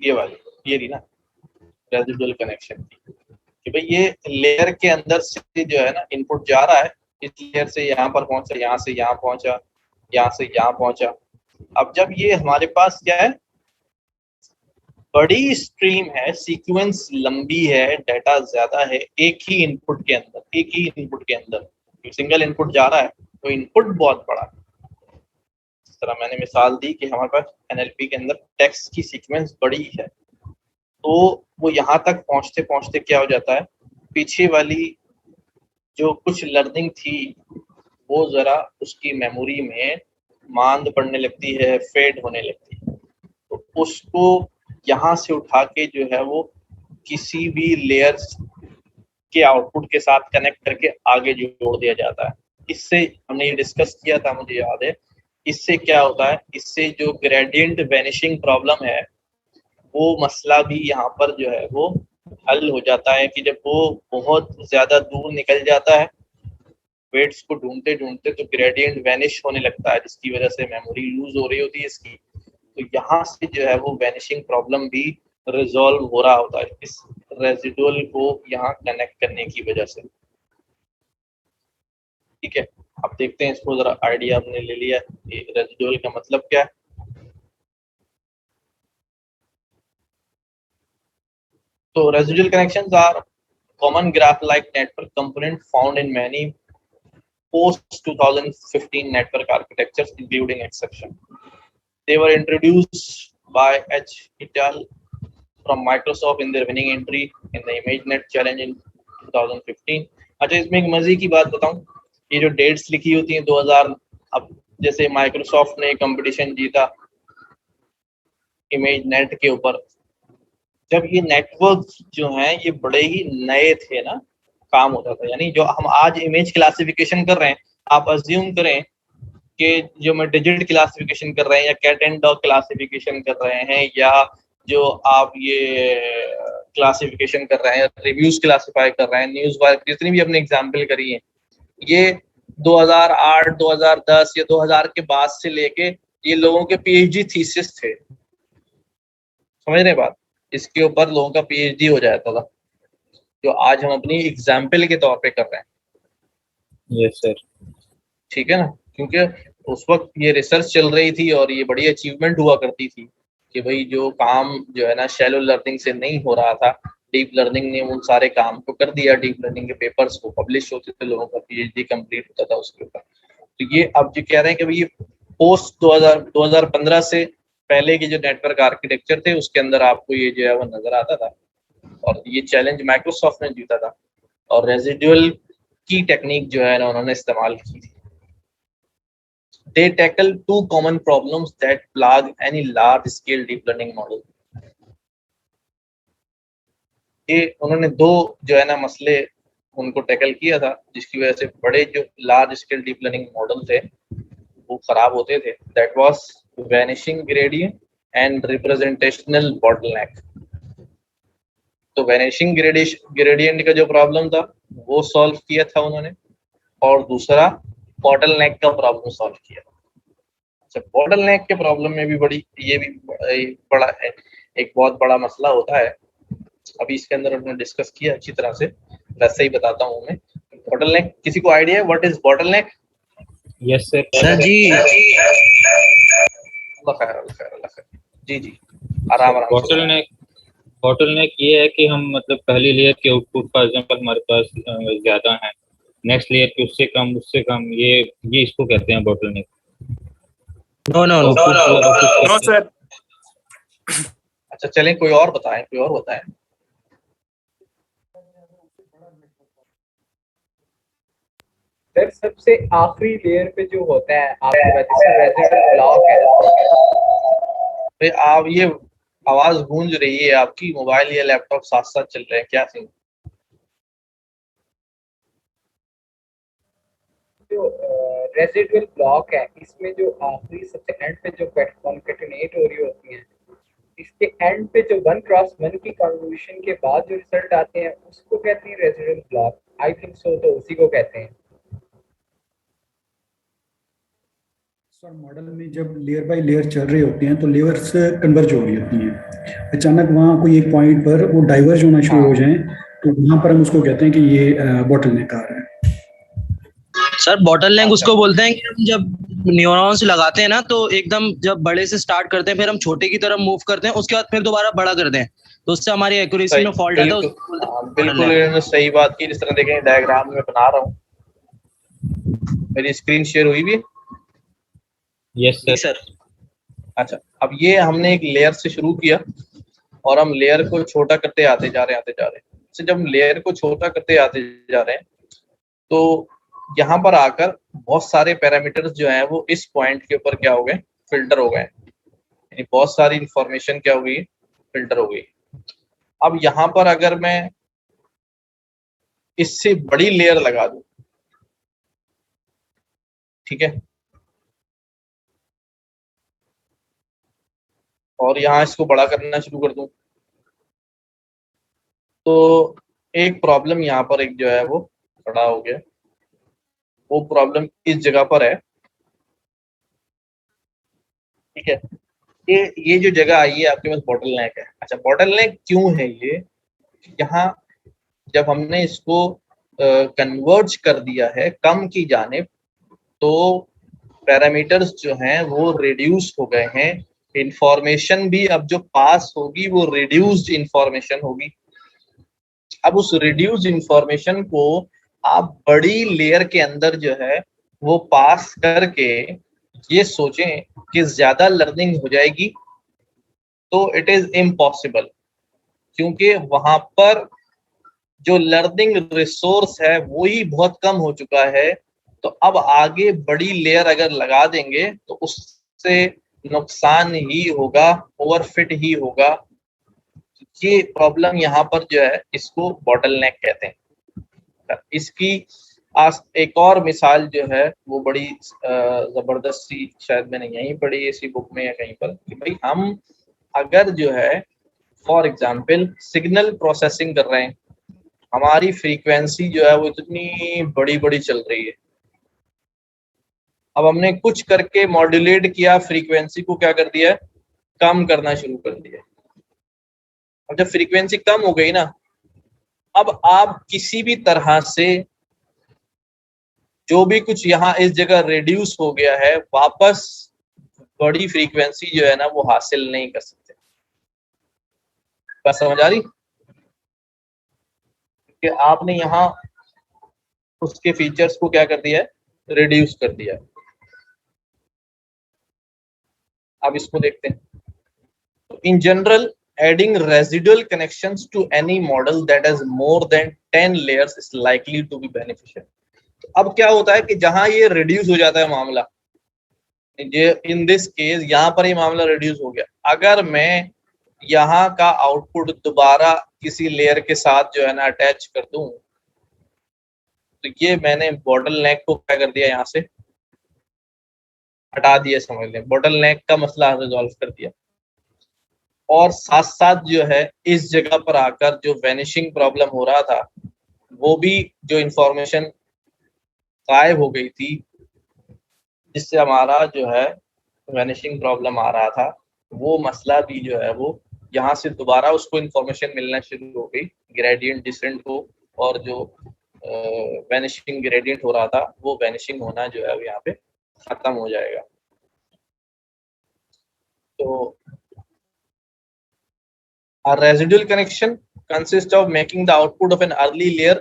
ये वाली, ये रही ना रेजिडुअल कनेक्शन की, कि भाई ये लेयर के अंदर से जो है ना इनपुट जा रहा है, इस लेयर से यहाँ पर पहुंचा, यहाँ से यहाँ पहुंचा, यहाँ से यहाँ पहुंचा। अब जब ये हमारे पास क्या है, बड़ी स्ट्रीम है, सीक्वेंस लंबी है, डाटा ज्यादा है, एक ही इनपुट के अंदर सिंगल इनपुट जा रहा है, तो इनपुट बहुत बड़ा है। इस तरह मैंने मिसाल दी कि हमारे पास एनएलपी के अंदर टेक्स्ट की सीक्वेंस बड़ी है, तो वो यहाँ तक पहुंचते पहुंचते क्या हो जाता है, पीछे वाली जो कुछ लर्निंग थी वो जरा उसकी मेमोरी में मांद पड़ने लगती है, फेड होने लगती है। तो उसको यहाँ से उठा के जो है वो किसी भी लेयर के आउटपुट के साथ कनेक्ट करके आगे जोड़ दिया जाता है। इससे हमने ये डिस्कस किया था, मुझे याद है। इससे क्या होता है, इससे जो ग्रेडियंट वैनिशिंग प्रॉब्लम है वो मसला भी यहाँ पर जो है वो हल हो जाता है कि जब वो बहुत ज्यादा दूर निकल जाता है वेट्स को ढूंढते ढूंढते, तो ग्रेडियंट वैनिश होने लगता है, जिसकी वजह से मेमोरी लूज हो रही होती है इसकी। तो यहाँ से जो है वो वैनिशिंग प्रॉब्लम भी रिजॉल्व हो रहा होता है इस रेजिडुअल को यहाँ कनेक्ट करने की वजह से। ठीक है, अब देखते हैं इसको जरा, आइडिया हमने ले लिया रेजिडुअल का मतलब क्या है। So residual connections are common graph-like network component found in many post-2015 network architectures, including exception. They were introduced by H. et al. From Microsoft in their winning entry in the ImageNet challenge in 2015. अच्छा, इसमें एक मजे की बात बताऊं, ये जो dates लिखी होती हैं 2000, अब जैसे माइक्रोसॉफ्ट ने कंपटीशन जीता ImageNet के ऊपर, जब ये नेटवर्क जो हैं ये बड़े ही नए थे ना, काम होता था। यानी जो हम आज इमेज क्लासिफिकेशन कर रहे हैं, आप अज्यूम करें कि जो मैं डिजिट क्लासिफिकेशन कर रहे हैं या कैट एंड डॉग क्लासिफिकेशन कर रहे हैं, या जो आप ये क्लासिफिकेशन कर रहे हैं, रिव्यूज क्लासिफाई कर रहे हैं, न्यूज वायर, जितनी भी अपने एग्जाम्पल करी है, ये 2008, 2010 या 2000 के बाद से लेके ये लोगों के पीएचडी थीसिस थे, समझ रहे बात, इसके ऊपर लोगों का पीएचडी हो जाता था, जो आज हम अपनी एग्जाम्पल के तौर पे कर रहे हैं। Yes sir. ठीक है ना, क्योंकि उस वक्त ये रिसर्च चल रही थी और ये बड़ी अचीवमेंट हुआ करती थी कि भाई जो काम जो है ना शैलो लर्निंग से नहीं हो रहा था, डीप लर्निंग ने उन सारे काम को कर दिया, डीप लर्निंग के पेपर्स को पब्लिश होते थे, लोगों का पीएचडी कंप्लीट होता था उसके ऊपर। तो ये अब जो कह रहे हैं कि भाई ये पोस्ट 2015 से पहले के जो नेटवर्क आर्किटेक्चर थे उसके अंदर आपको ये जो है वो नजर आता था, और ये चैलेंज माइक्रोसॉफ्ट ने जीता था, और रेजिडुअल की टेक्निक जो है ना उन्होंने इस्तेमाल की थी। They tackle two common problems that plague any large-scale deep learning model. ये उन्होंने दो जो है ना मसले उनको टैकल किया था, जिसकी वजह से बड़े जो large scale deep learning model थे वो खराब होते थे। That was vanishing gradient and representational bottleneck. तो vanishing gradient का जो प्रॉब्लम था वो सॉल्व किया था उन्होंने, और दूसरा bottleneck का प्रॉब्लम सॉल्व किया। बॉटलनेक के प्रॉब्लम में भी ये भी बड़ा है, एक बहुत बड़ा मसला होता है। अभी इसके अंदर हमने डिस्कस किया अच्छी तरह से, वैसे ही बताता हूँ मैं। बॉटलनेक, किसी को आइडिया है what is bottleneck? Yes sir. Sir जी जी जी, आराम बॉटलनेक ये है कि हम मतलब पहली लेयर के आउटपुट फॉर एग्जांपल हमारे पास ज्यादा है, नेक्स्ट लेयर के उससे कम, ये इसको कहते हैं बॉटलनेक। No sir. अच्छा चलें, कोई और बताएं। सर सबसे आखिरी लेयर पे जो होता है आपके पास जिसमें रेजिडुअल ब्लॉक है, भाई आप ये आवाज गूंज रही है, आपकी मोबाइल या लैपटॉप साथ साथ चल रहे हैं, क्या सीन? जो रेजिडुअल ब्लॉक है इसमें जो आखिरी सबसे एंड पे जो कॉन्केटिनेट हो रही होती है, इसके एंड पे जो 1x1 की कन्वोल्यूशन के बाद जो रिजल्ट आते हैं उसको कहते हैं residual block. I think so, तो उसी को कहते हैं। सर मॉडल में जब लेयर बाय लेयर चल रही होती हैं तो लेयर्स कन्वर्ज हो रही होती हैं, अचानक वहाँ कोई एक पॉइंट पर वो डाइवर्ज होना शुरू हो जाएं तो वहाँ पर हम उसको कहते हैं कि ये बॉटलनेक आ रहा है। सर बॉटलनेक उसको बोलते हैं कि हम जब न्यूरॉन्स लगाते हैं ना तो एकदम जब बड़े से स्टार्ट करते हैं फिर हम छोटे की तरफ मूव करते हैं, उसके बाद फिर दोबारा बड़ा करते हैं, तो उससे हमारी एक्यूरेसी में फॉल्ट आता है। बिल्कुल इन्होंने सही बात की। जिस तरह देखें डायग्राम में बना रहा हूँ, मेरी स्क्रीन शेयर हुई भी है? Yes sir. अच्छा, अब ये हमने एक लेयर से शुरू किया और हम लेयर को छोटा करते आते जा रहे हैं। तो जब लेयर को छोटा करते आते जा रहे हैं तो यहाँ पर आकर बहुत सारे पैरामीटर्स जो हैं वो इस पॉइंट के ऊपर क्या हो गए, फिल्टर हो गए, यानी बहुत सारी इंफॉर्मेशन क्या हो गई, फिल्टर हो गई। अब यहाँ पर अगर मैं इससे बड़ी लेयर लगा दूं, ठीक है, और यहाँ इसको बड़ा करना शुरू कर दूं, तो एक प्रॉब्लम यहाँ पर एक जो है वो खड़ा हो गया। वो प्रॉब्लम इस जगह पर है, ठीक है। ये जो जगह आई है आपके पास बॉटलनेक है। अच्छा, बॉटलनेक क्यों है ये? यहाँ जब हमने इसको कन्वर्ज कर दिया है कम की जानिब, तो पैरामीटर्स जो हैं वो रिड्यूस हो गए हैं। इंफॉर्मेशन भी अब जो पास होगी वो रिड्यूस्ड इंफॉर्मेशन होगी। अब उस रिड्यूस्ड इंफॉर्मेशन को आप बड़ी लेयर के अंदर जो है वो पास करके ये सोचें कि ज्यादा लर्निंग हो जाएगी, तो इट इज इम्पॉसिबल, क्योंकि वहां पर जो लर्निंग रिसोर्स है वो ही बहुत कम हो चुका है। तो अब आगे बड़ी लेयर अगर लगा देंगे तो उससे नुकसान ही होगा, ओवरफिट ही होगा। ये प्रॉब्लम यहाँ पर जो है इसको बॉटलनेक कहते हैं। इसकी एक और मिसाल जो है वो बड़ी जबरदस्त सी, शायद मैंने यहीं पढ़ी इसी बुक में या कहीं पर, कि भाई हम अगर जो है फॉर एग्जांपल सिग्नल प्रोसेसिंग कर रहे हैं, हमारी फ्रीक्वेंसी जो है वो इतनी बड़ी बड़ी चल रही है। अब हमने कुछ करके मॉड्यूलेट किया, फ्रीक्वेंसी को क्या कर दिया है, कम करना शुरू कर दिया। अब जब फ्रीक्वेंसी कम हो गई ना, अब आप किसी भी तरह से जो भी कुछ यहाँ इस जगह रिड्यूस हो गया है वापस बड़ी फ्रीक्वेंसी जो है ना वो हासिल नहीं कर सकते। बात समझ आ रही कि आपने यहाँ उसके फीचर्स को क्या कर दिया है, रिड्यूस कर दिया है। अब इसको देखते हैं। तो in general adding residual connections to any model that has more than 10 layers is likely to be beneficial। तो अब क्या होता है कि जहां ये रिड्यूस हो जाता है मामला, ये इन दिस केस यहाँ पर ये मामला रिड्यूस हो गया, अगर मैं यहाँ का आउटपुट दोबारा किसी लेयर के साथ जो है ना अटैच कर दूं, तो ये मैंने बॉटलनेक को क्या कर दिया, यहाँ से हटा दिया, समझ लें बॉटलनेक का मसला रिजॉल्व कर दिया। और साथ साथ जो है इस जगह पर आकर जो वैनिशिंग प्रॉब्लम हो रहा था, वो भी जो इंफॉर्मेशन गायब हो गई थी जिससे हमारा जो है वैनिशिंग प्रॉब्लम आ रहा था, वो मसला भी जो है वो यहाँ से दोबारा उसको इंफॉर्मेशन मिलना शुरू हो गई, ग्रेडियंट डिसेंट को, और जो वैनिशिंग ग्रेडियंट हो रहा था वो वैनिशिंग होना जो है यहाँ पे खत्म हो जाएगा। तो a residual connection consists of making the output of an early layer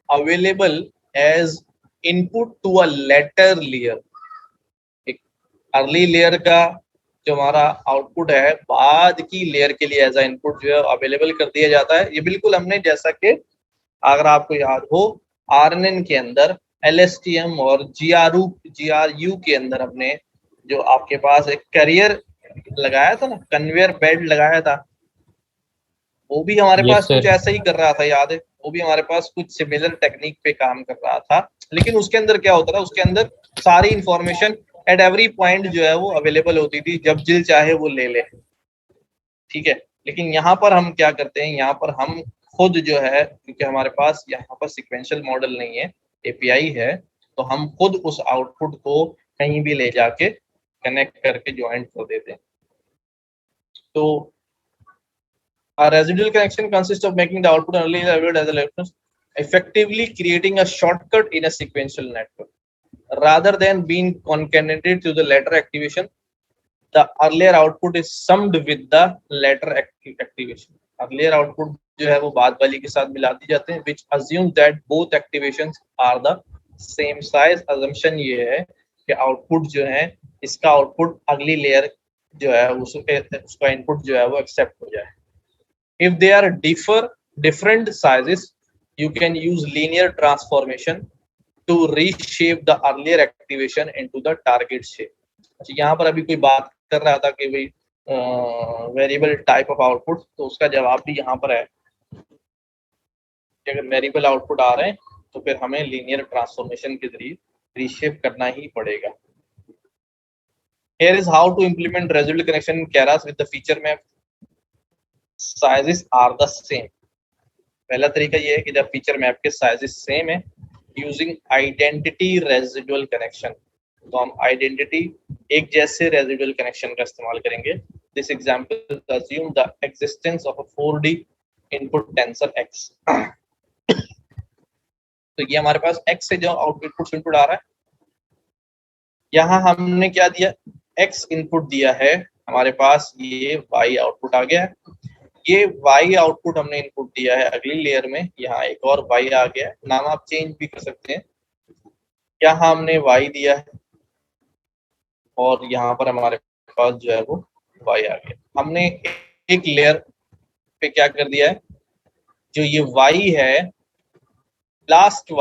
available as input to a later layer। एक अर्ली लेयर का जो हमारा आउटपुट है बाद की लेयर के लिए एज अ इनपुट जो है अवेलेबल कर दिया जाता है। ये बिल्कुल हमने जैसा कि अगर आपको याद हो RNN के अंदर LSTM और GRU के अंदर हमने जो आपके पास एक कैरियर लगाया था ना, कन्वेयर बेल्ट लगाया था, वो भी हमारे Yes, पास कुछ sir. ऐसा ही कर रहा था, याद है? वो भी हमारे पास कुछ सिमिलर टेक्निक पे काम कर रहा था, लेकिन उसके अंदर क्या होता था, उसके अंदर सारी इंफॉर्मेशन एट एवरी पॉइंट जो है वो अवेलेबल होती थी, जब दिल चाहे वो ले ले, ठीक है। लेकिन यहाँ पर हम क्या करते हैं, यहाँ पर हम खुद जो है, क्योंकि हमारे पास यहाँ पर सिक्वेंशियल मॉडल नहीं है, API है, तो हम खुद उस आउटपुट को कहीं भी ले जाके कनेक्ट करके ज्वाइंट कर देते हैं। तो a residual connection consists of making the output only available as a reference, effectively creating a shortcut in a sequential network. Rather than being concatenated to the latter activation, the earlier output is summed with the latter activation. Earlier output जो है वो बाद वाली के साथ मिला दी जाते हैं, which assumes that both activations are the same size. Assumption ये है कि आउटपुट जो है, इसका आउटपुट अगली लेयर जो है उसका इनपुट जो है वो एक्सेप्ट हो जाए। If they are different sizes, you can use linear transformation to reshape the earlier activation into the target shape. अच्छा, यहाँ पर अभी कोई बात कर रहा था कि भाई वेरिएबल टाइप ऑफ आउटपुट, तो उसका जवाब भी यहाँ पर है कि अगर वेरिएबल आउटपुट आ रहे हैं तो फिर हमें लीनियर ट्रांसफॉर्मेशन के जरिए रीशेप करना ही पड़ेगा। Here is how to implement residual connection in Keras with the feature map. Sizes are the same. पहला तरीका ये है कि जब फीचर मैप के साइजेस सेम है, यूजिंग आइडेंटिटी रेजिडुअल कनेक्शन, तो हम आइडेंटिटी एक जैसे रेजिडुअल कनेक्शन का इस्तेमाल करेंगे। This example assume the existence of a 4D input tensor x। तो ये हमारे पास x से जो आउटपुट इनपुट आ रहा है, यहाँ हमने क्या दिया, x इनपुट दिया है, हमारे पास ये y आउटपुट आ गया है। ये y आउटपुट हमने इनपुट दिया है अगली लेयर में, यहाँ एक और y आ गया है, नाम आप चेंज भी कर सकते हैं। यहाँ हमने y दिया है और यहाँ पर हमारे पास जो है वो y आ गया। हमने एक लेयर पे क्या कर दिया है, जो ये y है, लास्ट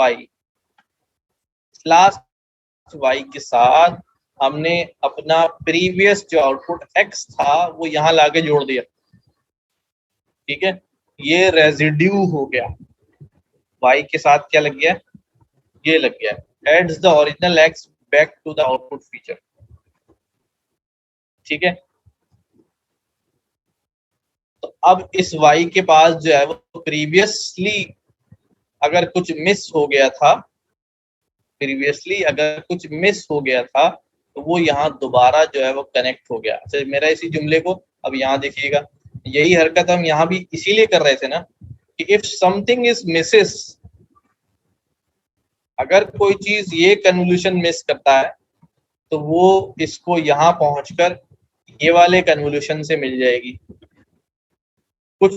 y के साथ हमने अपना प्रीवियस जो आउटपुट x था वो यहाँ लाके जोड़ दिया, ठीक है। ये रेजिड्यू हो गया, y के साथ क्या लग गया, ये लग गया, adds the original x back to the output feature, ठीक है। तो अब इस y के पास जो है वो प्रीवियसली अगर कुछ मिस हो गया था, तो वो यहाँ दोबारा जो है वो कनेक्ट हो गया। अच्छा, मेरा इसी जुमले को अब यहाँ देखिएगा, यही हरकत हम यहाँ भी इसीलिए कर रहे थे ना कि इफ समथिंग इज मिसेस, अगर कोई चीज ये कन्वोल्यूशन मिस करता है तो वो इसको यहाँ पहुंचकर ये वाले कन्वोल्यूशन से मिल जाएगी। कुछ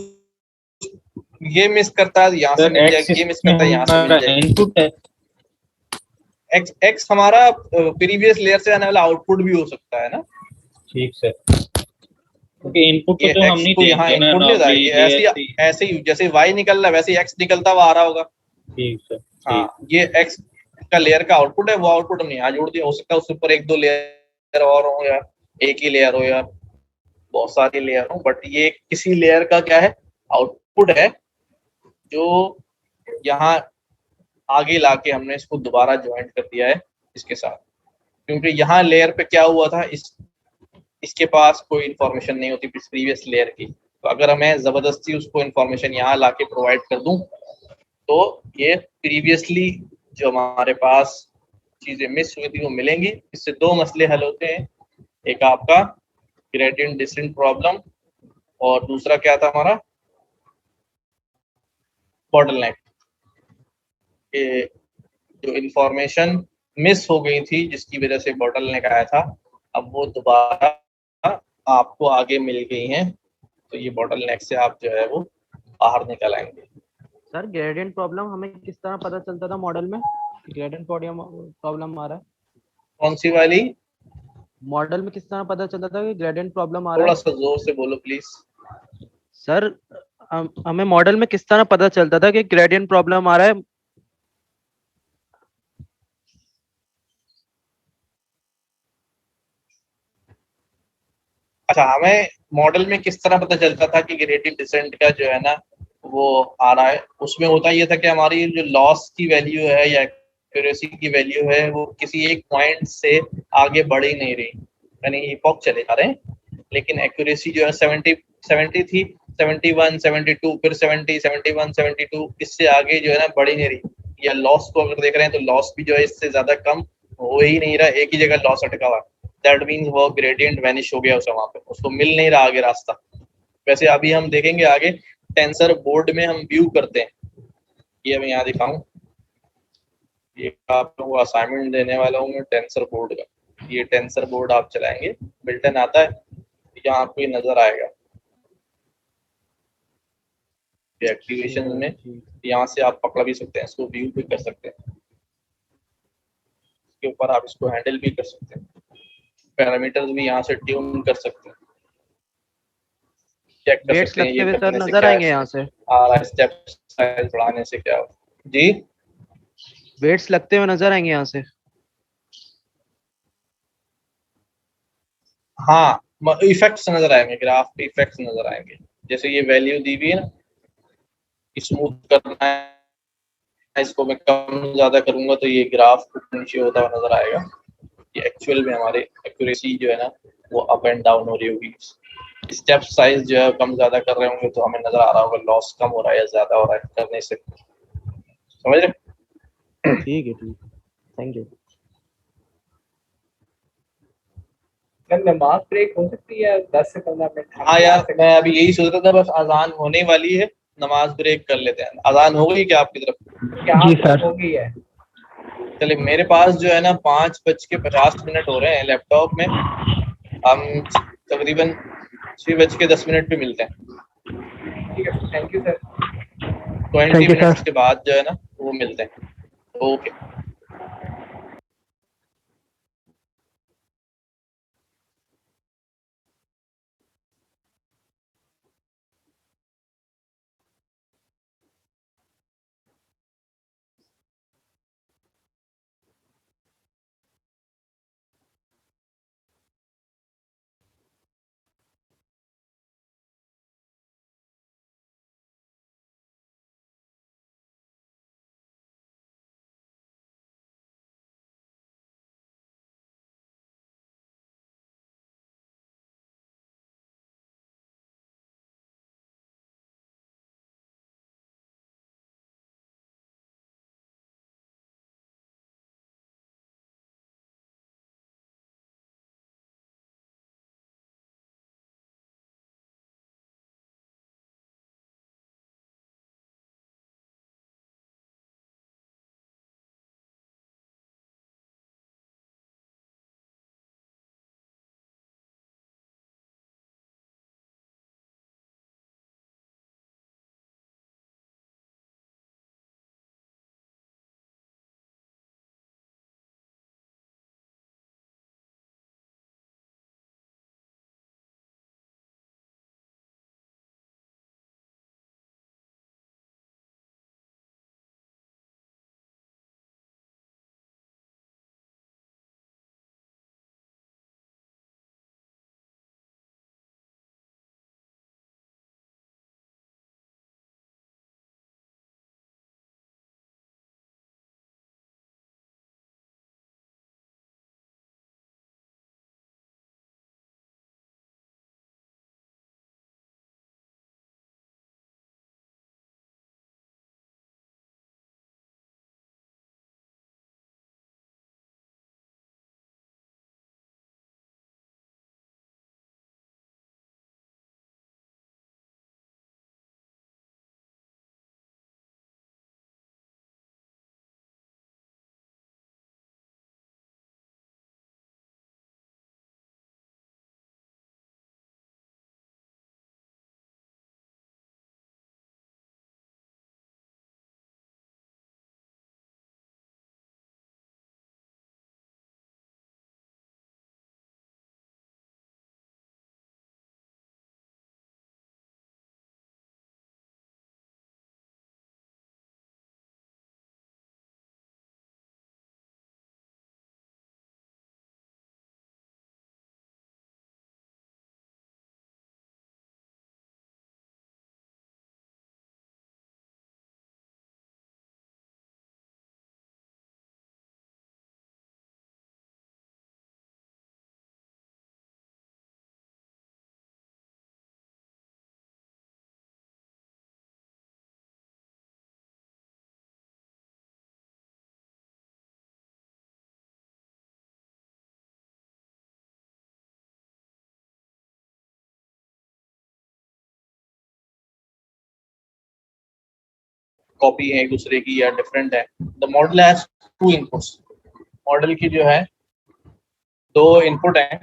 ये मिस करता है यहाँ से मिल जाएगी, ये मिस करता है यहाँ से मिल जाएगी। इनपुट है x हमारा प्रीवियस लेयर से आने वाला आउटपुट भी हो सकता है ना, ठीक सर, क्योंकि इनपुट तो हम नहीं देंगे ना, इनपुट नहीं जाएगी, ऐसे ही जैसे y निकल रहा है वैसे x निकलता हुआ आ रहा होगा, ठीक सर। हाँ, ये x का लेयर का आउटपुट है, वो आउटपुट हमने यहाँ जोड़ दिया। हो सकता है उसके ऊपर एक दो लेयर और हो या एक ही लेयर हो या बहुत सारी लेयर हो, बट ये किसी लेयर का क्या है, आउटपुट है, जो यहाँ आगे लाके हमने इसको दोबारा ज्वाइंट कर दिया है इसके साथ, क्योंकि यहाँ लेयर पे क्या हुआ था, इसके पास कोई इंफॉर्मेशन नहीं होती प्रीवियस लेयर की, तो अगर मैं जबरदस्ती उसको इंफॉर्मेशन यहाँ लाके प्रोवाइड कर दूं तो ये प्रीवियसली जो हमारे पास चीजें मिस हुई थी वो मिलेंगी। इससे दो मसले हल होते हैं, एक आपका ग्रेडियंट डिसेंट प्रॉब्लम और दूसरा क्या था हमारा, बॉटलनेक। जो इंफॉर्मेशन मिस हो गई थी जिसकी वजह से बॉटलनेक आया था, अब वो दोबारा आपको आगे मिल गई हैं, तो ये बॉटलनेक से आप जो है वो बाहर निकल आएंगे। सर ग्रेडियंट प्रॉब्लम हमें किस तरह पता चलता था मॉडल में, ग्रेडियंट प्रॉब्लम आ रहा है? कौन सी वाली? मॉडल में किस तरह पता चलता था कि ग्रेडियंट प्रॉब्लम आ रहा थोड़ा है? सा जोर से बोलो प्लीज। सर हमें मॉडल में किस तरह पता चलता था कि ग्रेडियंट प्रॉब्लम आ रहा है? अच्छा, हमें मॉडल में किस तरह पता चलता था कि ग्रेडियंट डिसेंट का जो है ना वो आ रहा है, उसमें होता ये था कि हमारी जो लॉस की वैल्यू है या एक्यूरेसी की वैल्यू है वो किसी एक पॉइंट से आगे बढ़ ही नहीं रही, यानी इपॉक चले जा रहे हैं, लेकिन एक्यूरेसी जो है 70 थी, 71 72, फिर 70 71 72, इससे आगे जो है ना बढ़ ही नहीं रही। या लॉस को अगर देख रहे हैं तो लॉस भी जो है इससे ज्यादा कम हो ही नहीं रहा, एक ही जगह लॉस अटका हुआ। दैट मीन्स वो ग्रेडियंट वैनिश हो गया उसे, वहां पे उसको मिल नहीं रहा आगे रास्ता। वैसे अभी हम देखेंगे आगे टेंसर बोर्ड में हम व्यू करते हैं, ये मैं यहाँ दिखाऊं, ये आप लोगों को असाइनमेंट देने वाला हूँ मैं टेंसर बोर्ड का। ये टेंसर बोर्ड आप चलाएंगे, बिल्टन आता है, यहाँ आपको ये नजर आएगा एक्टिवेशन में, यहाँ से आप पकड़ भी सकते हैं इसको, व्यू भी कर सकते हैं, इसके ऊपर आप इसको हैंडल भी कर सकते हैं, पैरामीटर्स भी यहाँ से ट्यून कर सकते हैं, चेक कर वेट्स सकते हैं लगते ये हुए सर करने से नजर क्या आएंगे यहाँ से? आ रहा है, स्टेप साइज बढ़ाने से क्या हो। जी वेट्स लगते हुए नजर आएंगे यहाँ से? हाँ, इफेक्ट्स नजर आएंगे, ग्राफ पे इफेक्ट्स नजर आएंगे, जैसे ये वैल्यू दी हुई है ना, स्मूथ करना है इसको मैं कम ज्यादा करूंगा तो ये ग्राफ नीचे होता हुआ नजर आएगा। ये एक्चुअल में हमारे एक्यूरेसी जो है ना वो अप एंड डाउन हो रही होगी, स्टेप साइज जो है कम ज्यादा कर रहे होंगे तो हमें नजर आ रहा होगा लॉस कम हो रहा है या ज्यादा हो रहा है करने से, समझ रहे? ठीक है, ठीक है, थैंक यू। नमाज ब्रेक हो सकती है 10 से 15 मिनट? हाँ यार, मैं अभी यही सोच रहा था, बस अजान होने वाली है, नमाज ब्रेक कर लेते हैं। अजान हो गई क्या आपकी तरफ? जी सर, हो गई है। चलिए, मेरे पास जो है ना 5:50 हो रहे हैं लैपटॉप में, हम तकरीबन 6:10 पे मिलते हैं। ठीक है, थैंक यू सर। 20 मिनट्स के बाद जो है ना वो मिलते हैं। ओके। कॉपी है एक दूसरे की या डिफरेंट है। The model has two inputs, model की जो है दो इनपुट हैं,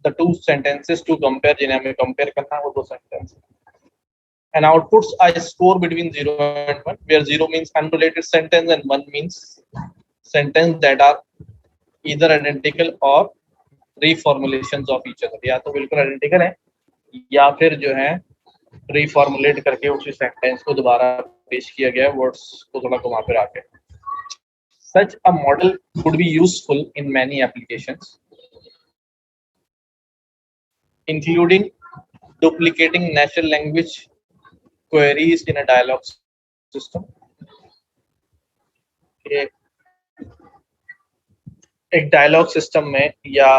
the two sentences to compare, जिन्हें हमें कंपेयर करना है वो दो sentence, and outputs are score between 0 and 1, where 0 means unrelated sentence and 1 means sentence that are either identical or reformulations of each other, या तो बिल्कुल आइडेंटिकल है या फिर जो है रिफॉर्मुलेट करके उसी सेंटेंस को दोबारा पेश किया गया है, वर्ड्स को थोड़ा घुमा फिरा के। Such a model could be useful in many applications, including duplicating natural language queries in a dialogue system। एक डायलॉग सिस्टम में या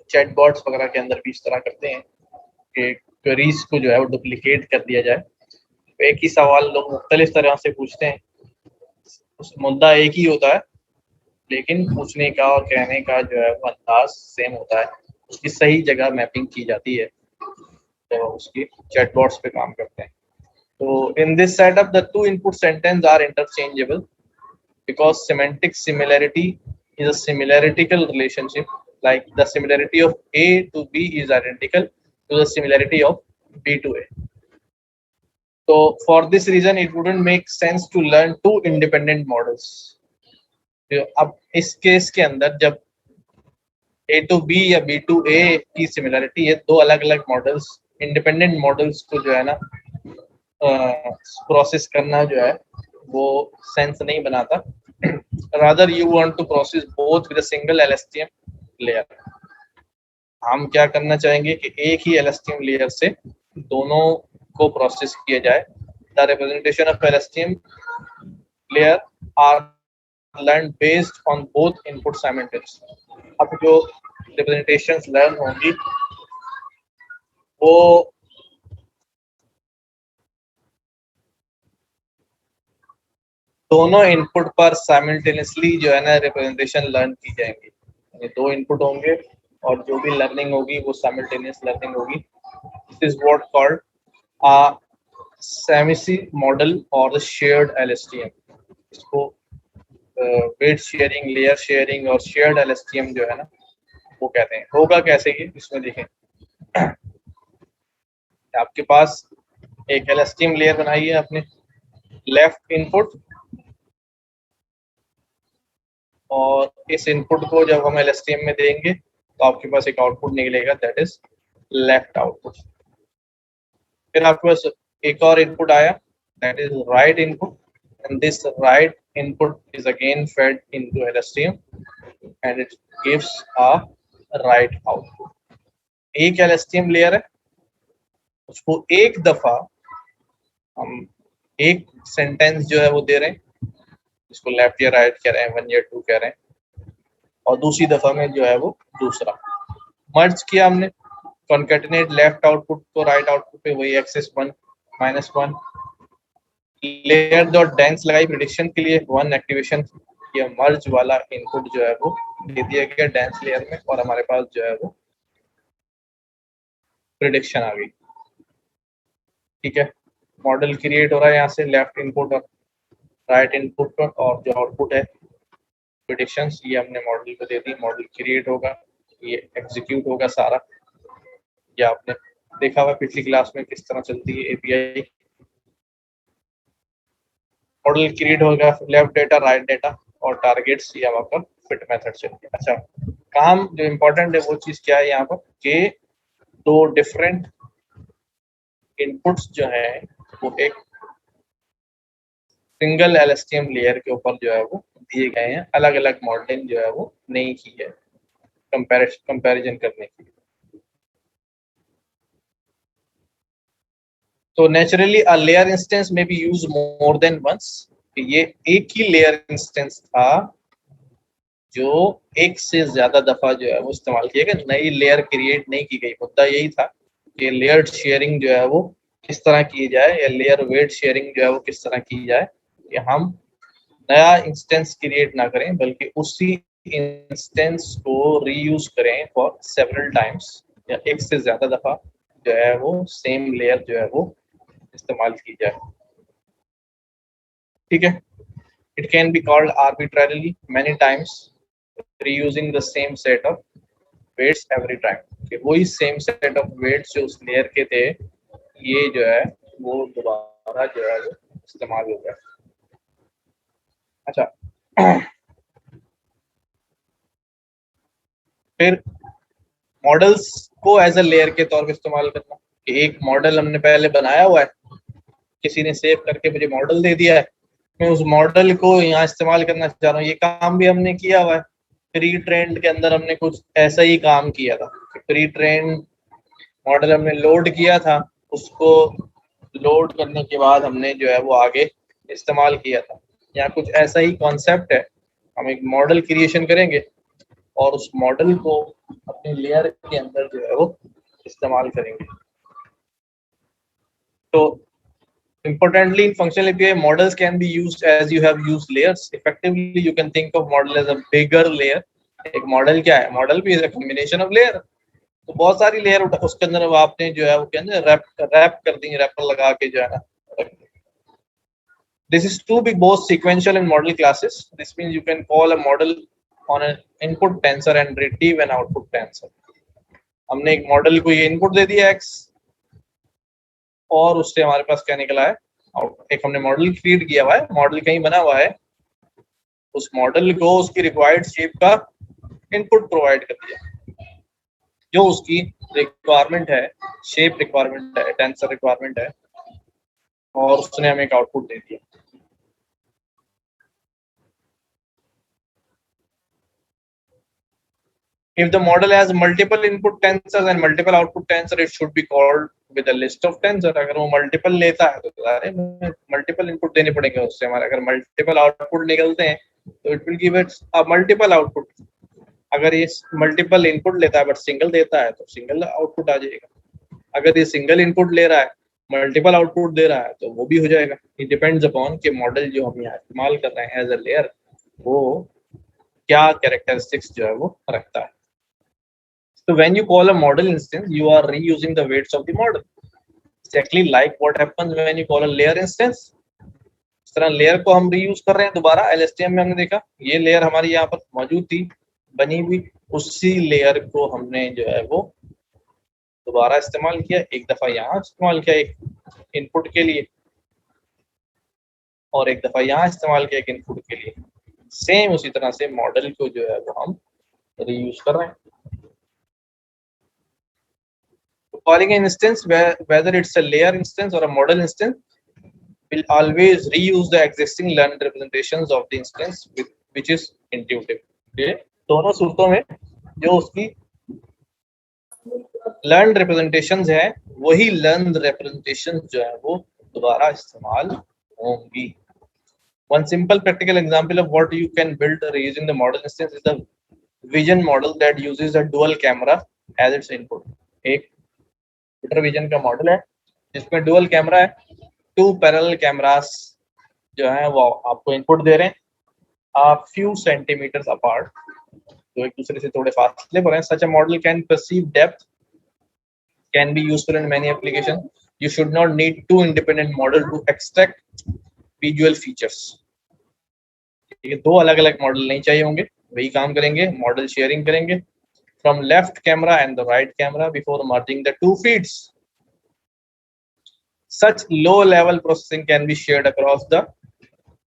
चैटबॉट्स वगैरह के अंदर भी इस तरह करते हैं कि क्वेरीज को जो है वो डुप्लीकेट कर दिया जाए। तो एक ही सवाल लोग मुख्तलिफ तरह से पूछते हैं, उस मुद्दा एक ही होता है लेकिन पूछने का और कहने का जो है वो अंदाज सेम होता है, उसकी सही जगह मैपिंग की जाती है तो उसकी चैटबॉट्स पे काम करते हैं। So in this setup, the two input sentences are interchangeable because semantic similarity is a similaritical relationship. Like the similarity of A to B is identical to the similarity of B to A. So for this reason, it wouldn't make sense to learn two independent models. तो अब इस case के अंदर जब A to B या B to A की similarity है, दो अलग अलग मॉडल्स, इंडिपेंडेंट मॉडल्स को जो है ना प्रोसेस करना जो है वो सेंस नहीं बनाता। Rather you want to process both with a single LSTM layer. हम क्या करना चाहेंगे कि एक ही LSTM लेयर से दोनों को प्रोसेस किया जाए। The representation of LSTM layer are learn based on both input simultaneously. अब जो रिप्रेजेंटेशंस लर्न होंगी वो दोनों इनपुट पर साइमल्टेनियसली जो है ना रिप्रेजेंटेशन लर्न की जाएंगी। यानी दो इनपुट होंगे और जो भी लर्निंग होगी वो साइमल्टेनियस लर्निंग होगी। This is what called a Siamese model और द शेयर्ड LSTM। इसको वेट शेयरिंग, लेयर शेयरिंग और शेयर्ड LSTM जो है ना वो कहते हैं। होगा कैसे ये इसमें देखें, आपके पास एक LSTM लेयर बनाई है आपने, लेफ्ट इनपुट, और इस इनपुट को जब हम LSTM में देंगे तो आपके पास एक आउटपुट निकलेगा, दैट इज लेफ्ट आउटपुट। फिर आपके पास एक और इनपुट आया, that is right input, and this right input is again fade into LSTM and it gives a right output. एक LSTM लेयर है, उसको एक दफा हम एक सेंटेंस जो है वो दे रहे हैं, इसको लेफ्ट या राइट कह रहे हैं, 1 या 2 कह रहे हैं, और दूसरी दफा में जो है वो दूसरा मर्ज किया हमने, कॉन्केटिनेट लेफ्ट आउटपुट को राइट आउटपुट पे, वही एक्सेस 1 -1, लेयर डॉट डेंस लगाई प्रेडिक्शन के लिए, 1 एक्टिवेशन या मर्ज वाला इनपुट जो है वो दे दिया गया डेंस लेयर में और हमारे पास जो है वो प्रेडिक्शन आ गई। ठीक है, मॉडल क्रिएट हो रहा है यहाँ से लेफ्ट इनपुट और राइट इनपुट पर, और जो आउटपुट है प्रेडिक्शंस ये हमने मॉडल को दे दी। मॉडल क्रिएट होगा, ये एग्जीक्यूट होगा सारा। ये आपने देखा हुआ पिछली क्लास में किस तरह चलती है API। मॉडल क्रिएट होगा, लेफ्ट डेटा राइट डेटा और टारगेट्स, ये वहाँ पर फिट मेथड चलती है। अच्छा, काम जो इम्पोर्टेंट है वो चीज़ क्या है यहाँ पर कि दो डिफरेंट इनपुट्स जो है वो एक सिंगल LSTM लेयर के ऊपर जो है वो दिए गए हैं, अलग अलग मॉडलिंग जो है वो नहीं की है कंपैरिजन करने के लिए। तो नेचुरली अ लेयर इंस्टेंस में be use more than once. ये एक ही लेयर इंस्टेंस था जो एक से ज्यादा दफा जो है वो इस्तेमाल किया गया, नई लेयर क्रिएट नहीं की गई। मुद्दा यही था कि लेयर शेयरिंग जो है वो किस तरह की जाए, या लेयर वेट शेयरिंग जो है वो किस तरह की जाए, कि हम नया इंस्टेंस क्रिएट ना करें बल्कि उसी इंस्टेंस को रीयूज करें फॉर सेवरल टाइम्स, या एक से ज्यादा दफा जो है वो सेम लेयर जो है वो इस्तेमाल की जाए। ठीक है. It can be called arbitrarily many times, reusing the same set of weights every time. okay, वही same set of weights जो उस लेयर के थे, ये जो है वो दोबारा जो है वो इस्तेमाल हो गया. अच्छा, फिर मॉडल्स को एज अ लेयर के तौर पे इस्तेमाल करना कि एक मॉडल हमने पहले बनाया हुआ है, किसी ने सेव करके मुझे मॉडल दे दिया है, मैं उस मॉडल को यहाँ इस्तेमाल करना चाह रहा हूँ. ये काम भी हमने किया हुआ है. प्री ट्रेंड के अंदर हमने कुछ ऐसा ही काम किया था. प्री ट्रेंड मॉडल हमने लोड किया था, उसको लोड करने के बाद हमने जो है वो आगे इस्तेमाल किया था. यहाँ कुछ ऐसा ही कॉन्सेप्ट है. हम एक मॉडल क्रिएशन करेंगे और उस मॉडल को अपने लेयर के अंदर जो है वो इस्तेमाल करेंगे. तो importantly, in functional API, models can be used as you have used layers. Effectively, you can think of model as a bigger layer. एक मॉडल क्या है? मॉडल भी is a combination of layer. तो बहुत सारी लेयर उसके अंदर आपने जो है वो क्या है रैप कर दी, रैपर लगा के जो है ना. This is to be both sequential and model classes. This means you can call a model on an input tensor and retrieve an output tensor. हमने एक मॉडल को ये इनपुट दे दिया x और उससे हमारे पास क्या निकला है आउटपुट. एक हमने मॉडल फीड किया हुआ है, मॉडल कहीं बना हुआ है, उस मॉडल को उसकी रिक्वायर्ड शेप का इनपुट प्रोवाइड कर दिया, जो उसकी रिक्वायरमेंट है, शेप रिक्वायरमेंट है, टेंसर रिक्वायरमेंट है, और उसने हमें एक आउटपुट दे दिया. If the model has multiple input tensors and multiple output tensor, it should be called with a list of tensor. अगर वो multiple लेता है तो अरे multiple input देने पड़ेंगे उससे हमारे. अगर multiple output निकलते हैं तो it will give it a multiple output. अगर ये multiple input लेता है but single देता है तो single output आ जाएगा. अगर ये single input ले रहा है, multiple output दे रहा है तो वो भी हो जाएगा. It depends upon कि model जो हम यहाँ इस्तेमाल कर रहे हैं as a layer वो क्या characteristics जो है वो रखता है. So when you call a model instance, you are reusing the weights of the model. Exactly like what happens when you call a layer instance. इस तरह लेयर को हम रीयूज कर रहे हैं दोबारा. LSTM में हमने देखा ये लेयर हमारी यहाँ पर मौजूद थी बनी हुई, उसी लेयर को हमने जो है वो दोबारा इस्तेमाल किया. एक दफा यहाँ इस्तेमाल किया एक इनपुट के लिए और एक दफा यहाँ इस्तेमाल किया एक इनपुट के लिए. सेम उसी तरह से मॉडल को जो है वो हम रीयूज कर रहे हैं. Calling an instance, whether it's a layer instance or a model instance, will always reuse the existing learned representations of the instance, which is intuitive. ये दोनों सूरतों में जो उसकी learned representations है, वही learned representations जो है वो दोबारा इस्तेमाल होंगी. One simple practical example of what you can build reusing the model instance is the vision model that uses a dual camera as its input. एक कंप्यूटर विजन का मॉडल है जिसमें डुअल कैमरा है, 2 पैरेलल कैमरास जो है वो आपको input दे रहे हैं a few centimeters apart, जो एक दूसरे से थोड़े फासले पर हैं. Such a model can perceive depth, can be useful in many applications. You should not need 2 independent models to extract visual features. ये 2 अलग-अलग मॉडल नहीं चाहिए होंगे, वही काम करेंगे, मॉडल शेयरिंग करेंगे from left camera and the right camera before merging the 2 feeds. Such low level processing can be shared across the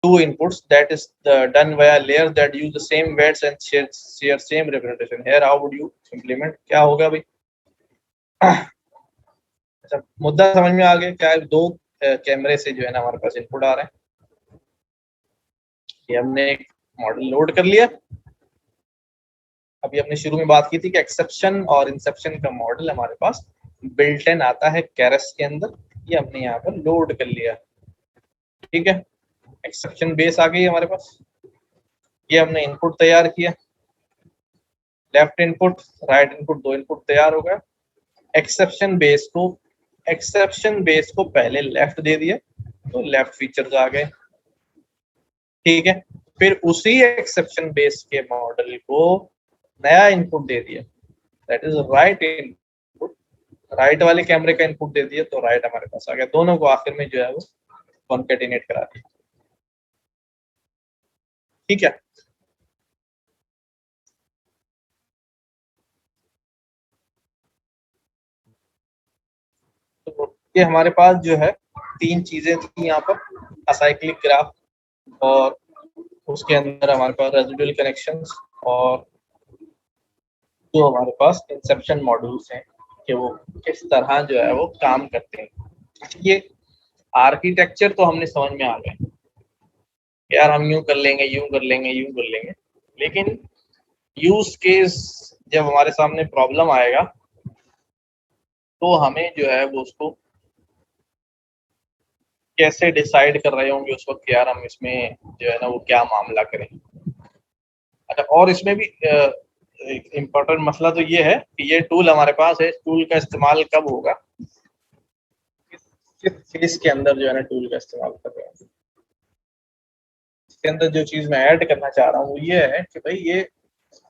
2 inputs, that is done via layer that use the same weights and share same representation. Here how would you implement? क्या होगा भाई? अच्छा, मुद्दा समझ में आ गया क्या? 2 कैमरे से जो है ना हमारे पास इनपुट आ रहे हैं. ये हमने एक मॉडल लोड कर लिया. अभी हमने शुरू में बात की थी कि एक्सेप्शन और इंसेप्शन का मॉडल हमारे पास बिल्ट इन आता है कैरस के अंदर. ये हमने यहाँ पर लोड कर लिया. ठीक है, एक्सेप्शन बेस आ गई हमारे पास. ये हमने इनपुट तैयार किया, left input right input, 2 input तैयार हो गया. एक्सेप्शन बेस को पहले लेफ्ट दे दिया तो लेफ्ट फीचर्स आ गए. ठीक है, फिर उसी एक्सेप्शन बेस के मॉडल को नया इनपुट दे दिया, that is right input. Right वाले कैमरे का इनपुट दे दिया तो राइट हमारे पास आ गया. दोनों को आखिर में जो है वो कॉन्केटिनेट करा दिया. ठीक है। तो ये हमारे पास जो है 3 चीजें थी यहाँ पर, असाइक्लिक ग्राफ, और उसके अंदर हमारे पास रेसिडुअल कनेक्शंस, और जो हमारे पास इंसेप्शन मॉड्यूल्स हैं कि वो किस तरह जो है वो काम करते हैं। ये आर्किटेक्चर तो हमने समझ में आ गए यार, हम यूं कर लेंगे, यूं कर लेंगे, यूं कर लेंगे, लेकिन यूज केस जब हमारे सामने प्रॉब्लम आएगा तो हमें जो है वो उसको कैसे डिसाइड कर रहे होंगे उस वक्त, यार हम इसमें जो है ना वो क्या मामला करें। अच्छा, और इसमें भी एक इम्पोर्टेंट मसला तो ये है कि ये टूल हमारे पास है, इस टूल का इस्तेमाल कब होगा, किस फेस के अंदर जो है ना टूल का इस्तेमाल कर रहे हैं। इसके अंदर जो चीज मैं ऐड करना चाह रहा हूँ वो ये है कि भाई ये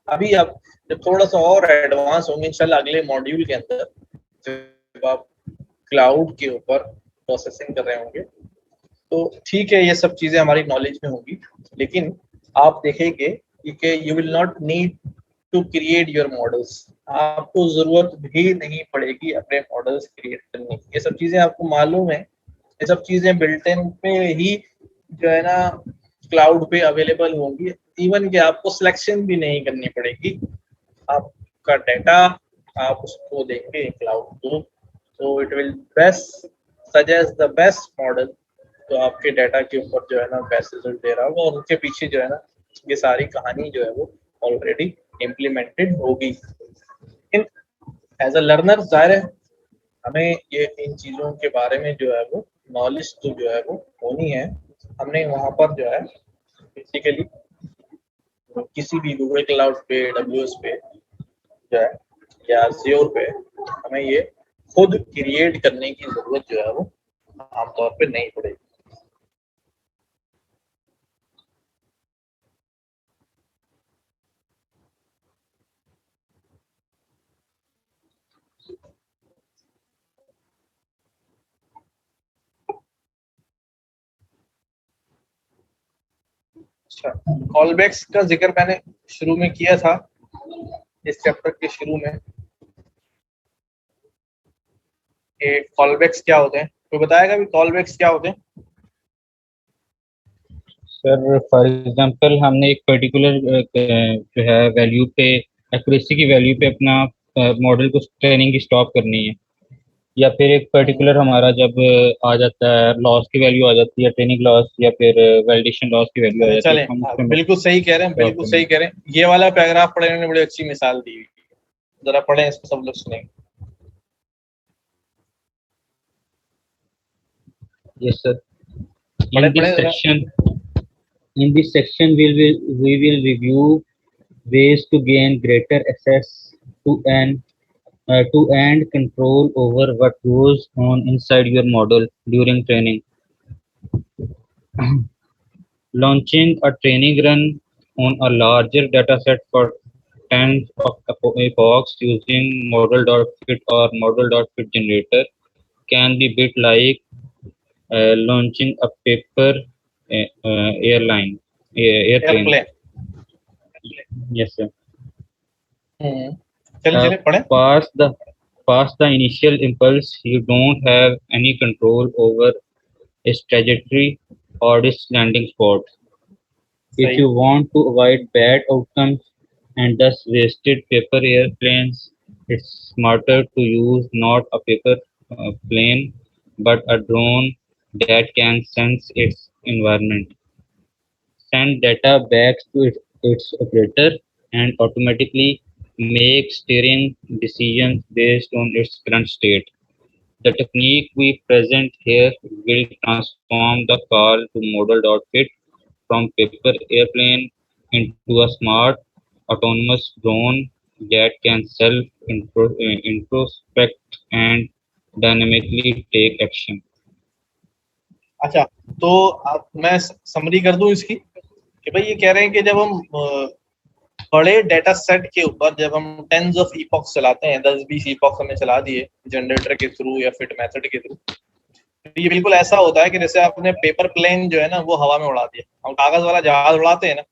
अभी आप जब थोड़ा सा और एडवांस होंगे इंशाल्लाह अगले मॉड्यूल के अंदर, जब आप क्लाउड के ऊपर प्रोसेसिंग कर रहे होंगे तो ठीक है, ये सब चीजें हमारी नॉलेज में होंगी, लेकिन आप देखेंगे कि you will not need to create your models, आपको जरूरत भी नहीं पड़ेगी अपने मॉडल्स क्रिएट करने की। ये सब चीजें आपको मालूम है, ये सब चीजें बिल्ट इन पे ही जो है ना क्लाउड पे अवेलेबल होंगी, इवन कि आपको सिलेक्शन भी नहीं करनी पड़ेगी, आपका डाटा आप उसको देंगे क्लाउड को, तो it will best suggest the best model तो आपके डाटा के ऊपर जो है ना बेस्ट रिजल्ट दे रहा होगा, और उनके पीछे जो है ना ये सारी कहानी जो है वो ऑलरेडी इम्प्लीमेंटेड होगी। इन एज अ लर्नर जाहिर है हमें ये इन चीज़ों के बारे में जो है वो नॉलेज तो जो है वो होनी है। हमने वहाँ पर जो है बेसिकली किसी भी गूगल क्लाउड पे, AWS पे जो है या Azure पे हमें ये खुद क्रिएट करने की जरूरत जो है वो आमतौर पे नहीं पड़ेगी। अच्छा, कॉलबैक्स का जिक्र मैंने शुरू में किया था इस चैप्टर के शुरू में, कि कॉलबैक्स क्या होते हैं, कोई बताएगा भी कॉलबैक्स क्या होते हैं? सर फॉर एग्जांपल हमने एक पर्टिकुलर जो है वैल्यू पे, एक्यूरेसी की वैल्यू पे अपना मॉडल को ट्रेनिंग की स्टॉप करनी है, या फिर एक पर्टिकुलर हमारा जब आ जाता है लॉस की वैल्यू आ जाती है, ट्रेनिंग लॉस या फिर वैलिडेशन लॉस की वैल्यू आ जाती है, चलें, तो हम आप उसमें बिल्कुल सही कह रहे हैं, बिल्कुल सही कह रहे हैं। ये वाला पैराग्राफ पढ़े, उन्होंने बड़ी अच्छी मिसाल दी हुई है, जरा पढ़ें इसको, सब लोग सुनेंगे। Yes sir. पढ़े In this पढ़े जरा। section, we will review ways to gain greater access to and control over what goes on inside your model during training. Launching a training run on a larger dataset for tens of epochs using model.fit or model.fit generator can be bit like launching a paper airplane. Airplane. Yes, sir. चलें चलें पढ़ें। Past the initial impulse, you don't have any control over its trajectory or its landing spot. If सही। you want to avoid bad outcomes and thus wasted paper airplanes, it's smarter to use not a paper plane but a drone that can sense its environment, send data back to its operator, and automatically make steering decisions based on its current state. The technique we present here will transform the call to model.fit from paper airplane into a smart autonomous drone that can introspect and dynamically take action. अच्छा, तो अब मैं summary कर दूं इसकी कि भाई ये कह रहे हैं कि जब हम बड़े डेटा सेट के ऊपर जब हम टेंस ऑफ इपॉक्स चलाते हैं, 10-20 इपॉक्स हमने चला दिए जनरेटर के थ्रू या फिट मेथड के थ्रू, तो ये बिल्कुल ऐसा होता है कि जैसे आपने पेपर प्लेन जो है ना वो हवा में उड़ा दिया। हम कागज वाला जहाज उड़ाते हैं ना,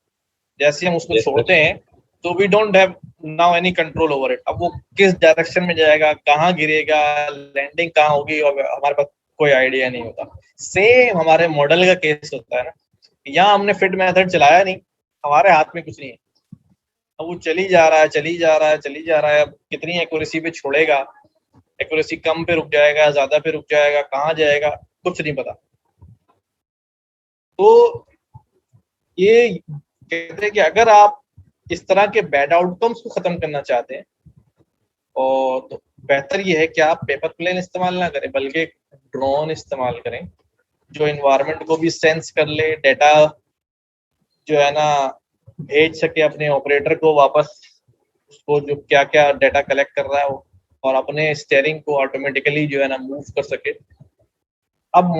जैसे हम उसको Yes, sir. छोड़ते हैं तो we don't have now any control over it. अब वो किस डायरेक्शन में जाएगा, कहाँ गिरेगा, लैंडिंग कहाँ होगी, और हमारे पास कोई आइडिया नहीं होता। सेम हमारे मॉडल का केस होता है ना, यहाँ हमने फिट मेथड चलाया नहीं, हमारे हाथ में कुछ नहीं है। अब वो चली जा रहा है, चली जा रहा है, चली जा रहा है। अब कितनी एक्यूरेसी पे छोड़ेगा, एक्यूरेसी कम पे रुक जाएगा, ज्यादा पे रुक जाएगा, कहाँ जाएगा, कुछ नहीं पता। तो ये कहते हैं कि अगर आप इस तरह के बैड आउटकम्स को खत्म करना चाहते हैं और तो बेहतर ये है कि आप पेपर प्लेन इस्तेमाल ना करें, बल्कि ड्रोन इस्तेमाल करें जो इन्वायरमेंट को भी सेंस कर ले, डेटा जो है ना भेज सके अपने ऑपरेटर को वापस, उसको जो क्या क्या डेटा कलेक्ट कर रहा है वो, और अपने स्टीयरिंग को ऑटोमेटिकली जो है ना मूव कर सके। अब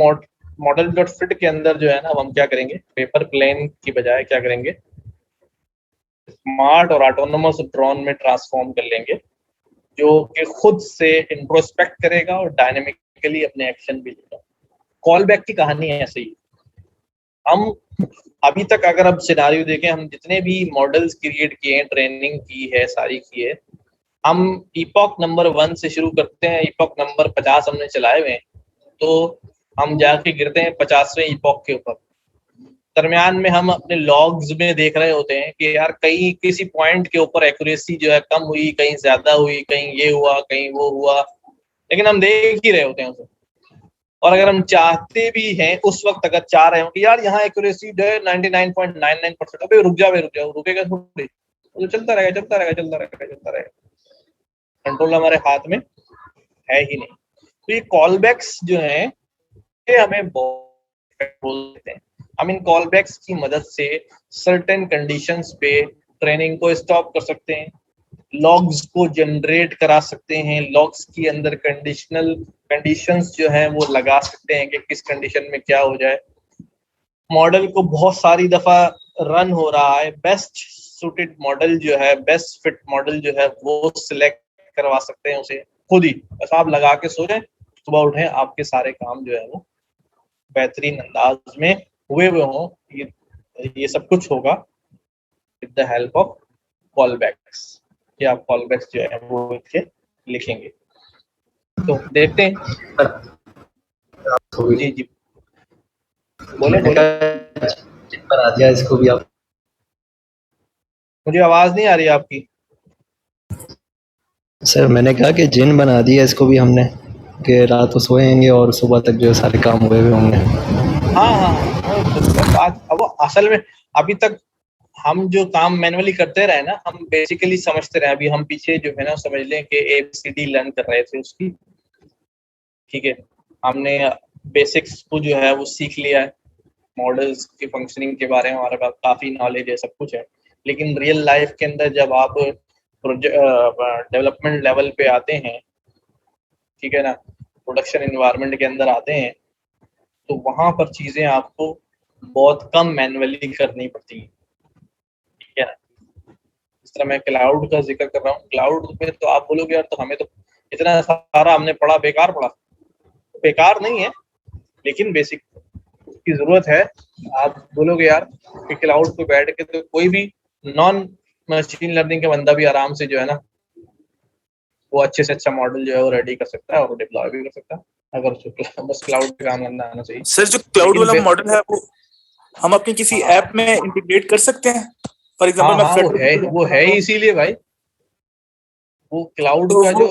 मॉडल.फिट के अंदर जो है ना हम क्या करेंगे, पेपर प्लेन की बजाय क्या करेंगे, स्मार्ट और ऑटोनोमस ड्रोन में ट्रांसफॉर्म कर लेंगे, जो कि खुद से इंट्रोस्पेक्ट करेगा और डायनेमिकली अपने एक्शन भी लेगा। कॉल बैक की कहानी है ऐसे ही। हम अभी तक अगर अब सिनारियो देखें, हम जितने भी मॉडल्स क्रिएट किए हैं, ट्रेनिंग की है, सारी की है, हम इपॉक नंबर 1 से शुरू करते हैं, इपॉक नंबर 50 हमने चलाए हुए हैं, तो हम जाके गिरते हैं 50वें इपॉक के ऊपर। दरमियान में हम अपने लॉग्स में देख रहे होते हैं कि यार कहीं किसी पॉइंट के ऊपर एक्यूरेसी जो है कम हुई, कहीं ज्यादा हुई, कहीं ये हुआ, कहीं वो हुआ, लेकिन हम देख ही रहे होते हैं उसे। और अगर हम चाहते भी हैं उस वक्त, अगर चाह रहे हो कि यार यहाँ एक्यूरेसी जो है 99.99%, अबे रुक जा, रुकेगा थोड़ी, तो चलता रहेगा, चलता रहेगा, चलता रहेगा, चलता रहेगा। कंट्रोल हमारे हाथ में है ही नहीं। तो ये कॉलबैक्स जो है ये हमें बहुत कंट्रोल देते हैं। हम इन कॉलबैक्स की मदद से सर्टेन कंडीशंस पे ट्रेनिंग को स्टॉप कर सकते हैं, लॉग्स को जनरेट करा सकते हैं, लॉग्स के अंदर कंडीशंस जो है वो लगा सकते हैं कि किस कंडीशन में क्या हो जाए। मॉडल को बहुत सारी दफा रन हो रहा है, बेस्ट सूटेड मॉडल जो है, बेस्ट फिट मॉडल जो है वो सिलेक्ट करवा सकते हैं उसे खुद ही। बस आप लगा के सो जाए, सुबह उठें, आपके सारे काम जो है वो बेहतरीन अंदाज में हुए हों। ये सब कुछ होगा विद द हेल्प ऑफ कॉलबैक्स। कि आप कॉलबैक्स जो है वो इसके लिखेंगे। तो देखते हैं। जी जी बोले पर आ दिया इसको भी आप। मुझे आवाज नहीं आ रही आपकी। सर मैंने कहा कि जिन बना दिया इसको भी हमने, कि रात को सोएंगे और सुबह तक जो सारे काम हुए हुए होंगे। हाँ, अब असल में अभी तक हम जो काम मैनुअली करते रहे ना, हम बेसिकली समझते रहे। अभी हम पीछे जो है ना समझ लें कि ABCD लर्न कर रहे थे उसकी, ठीक है, हमने बेसिक्स को जो है वो सीख लिया है, मॉडल्स की फंक्शनिंग के बारे में हमारे पास काफ़ी नॉलेज है, सब कुछ है। लेकिन रियल लाइफ के अंदर जब आप डेवलपमेंट लेवल पे आते हैं, ठीक है ना, प्रोडक्शन इन्वायरमेंट के अंदर आते हैं, तो वहाँ पर चीज़ें आपको बहुत कम मैनुअली करनी पड़ती हैं, ठीक है ना। इस तरह मैं क्लाउड का जिक्र कर रहा हूँ। क्लाउड में तो आप बोलोगे यार तो हमें तो इतना सारा हमने पढ़ा, बेकार पढ़ा। बेकार नहीं है, लेकिन बेसिक की जरूरत है। आप बोलोगे यार कि क्लाउड पे बैठ के तो कोई भी नॉन मशीन लर्निंग का बंदा भी आराम से जो है ना वो अच्छे से अच्छा मॉडल जो है वो रेडी कर सकता है और डिप्लॉय भी कर सकता है, अगर उसको बस क्लाउड पे काम करना आना चाहिए। सर जो क्लाउड वाला मॉडल है वो हम अपनी किसी ऐप में इंटीग्रेट कर सकते हैं। फॉर एग्जांपल वो है ही, इसीलिए भाई वो क्लाउड का जो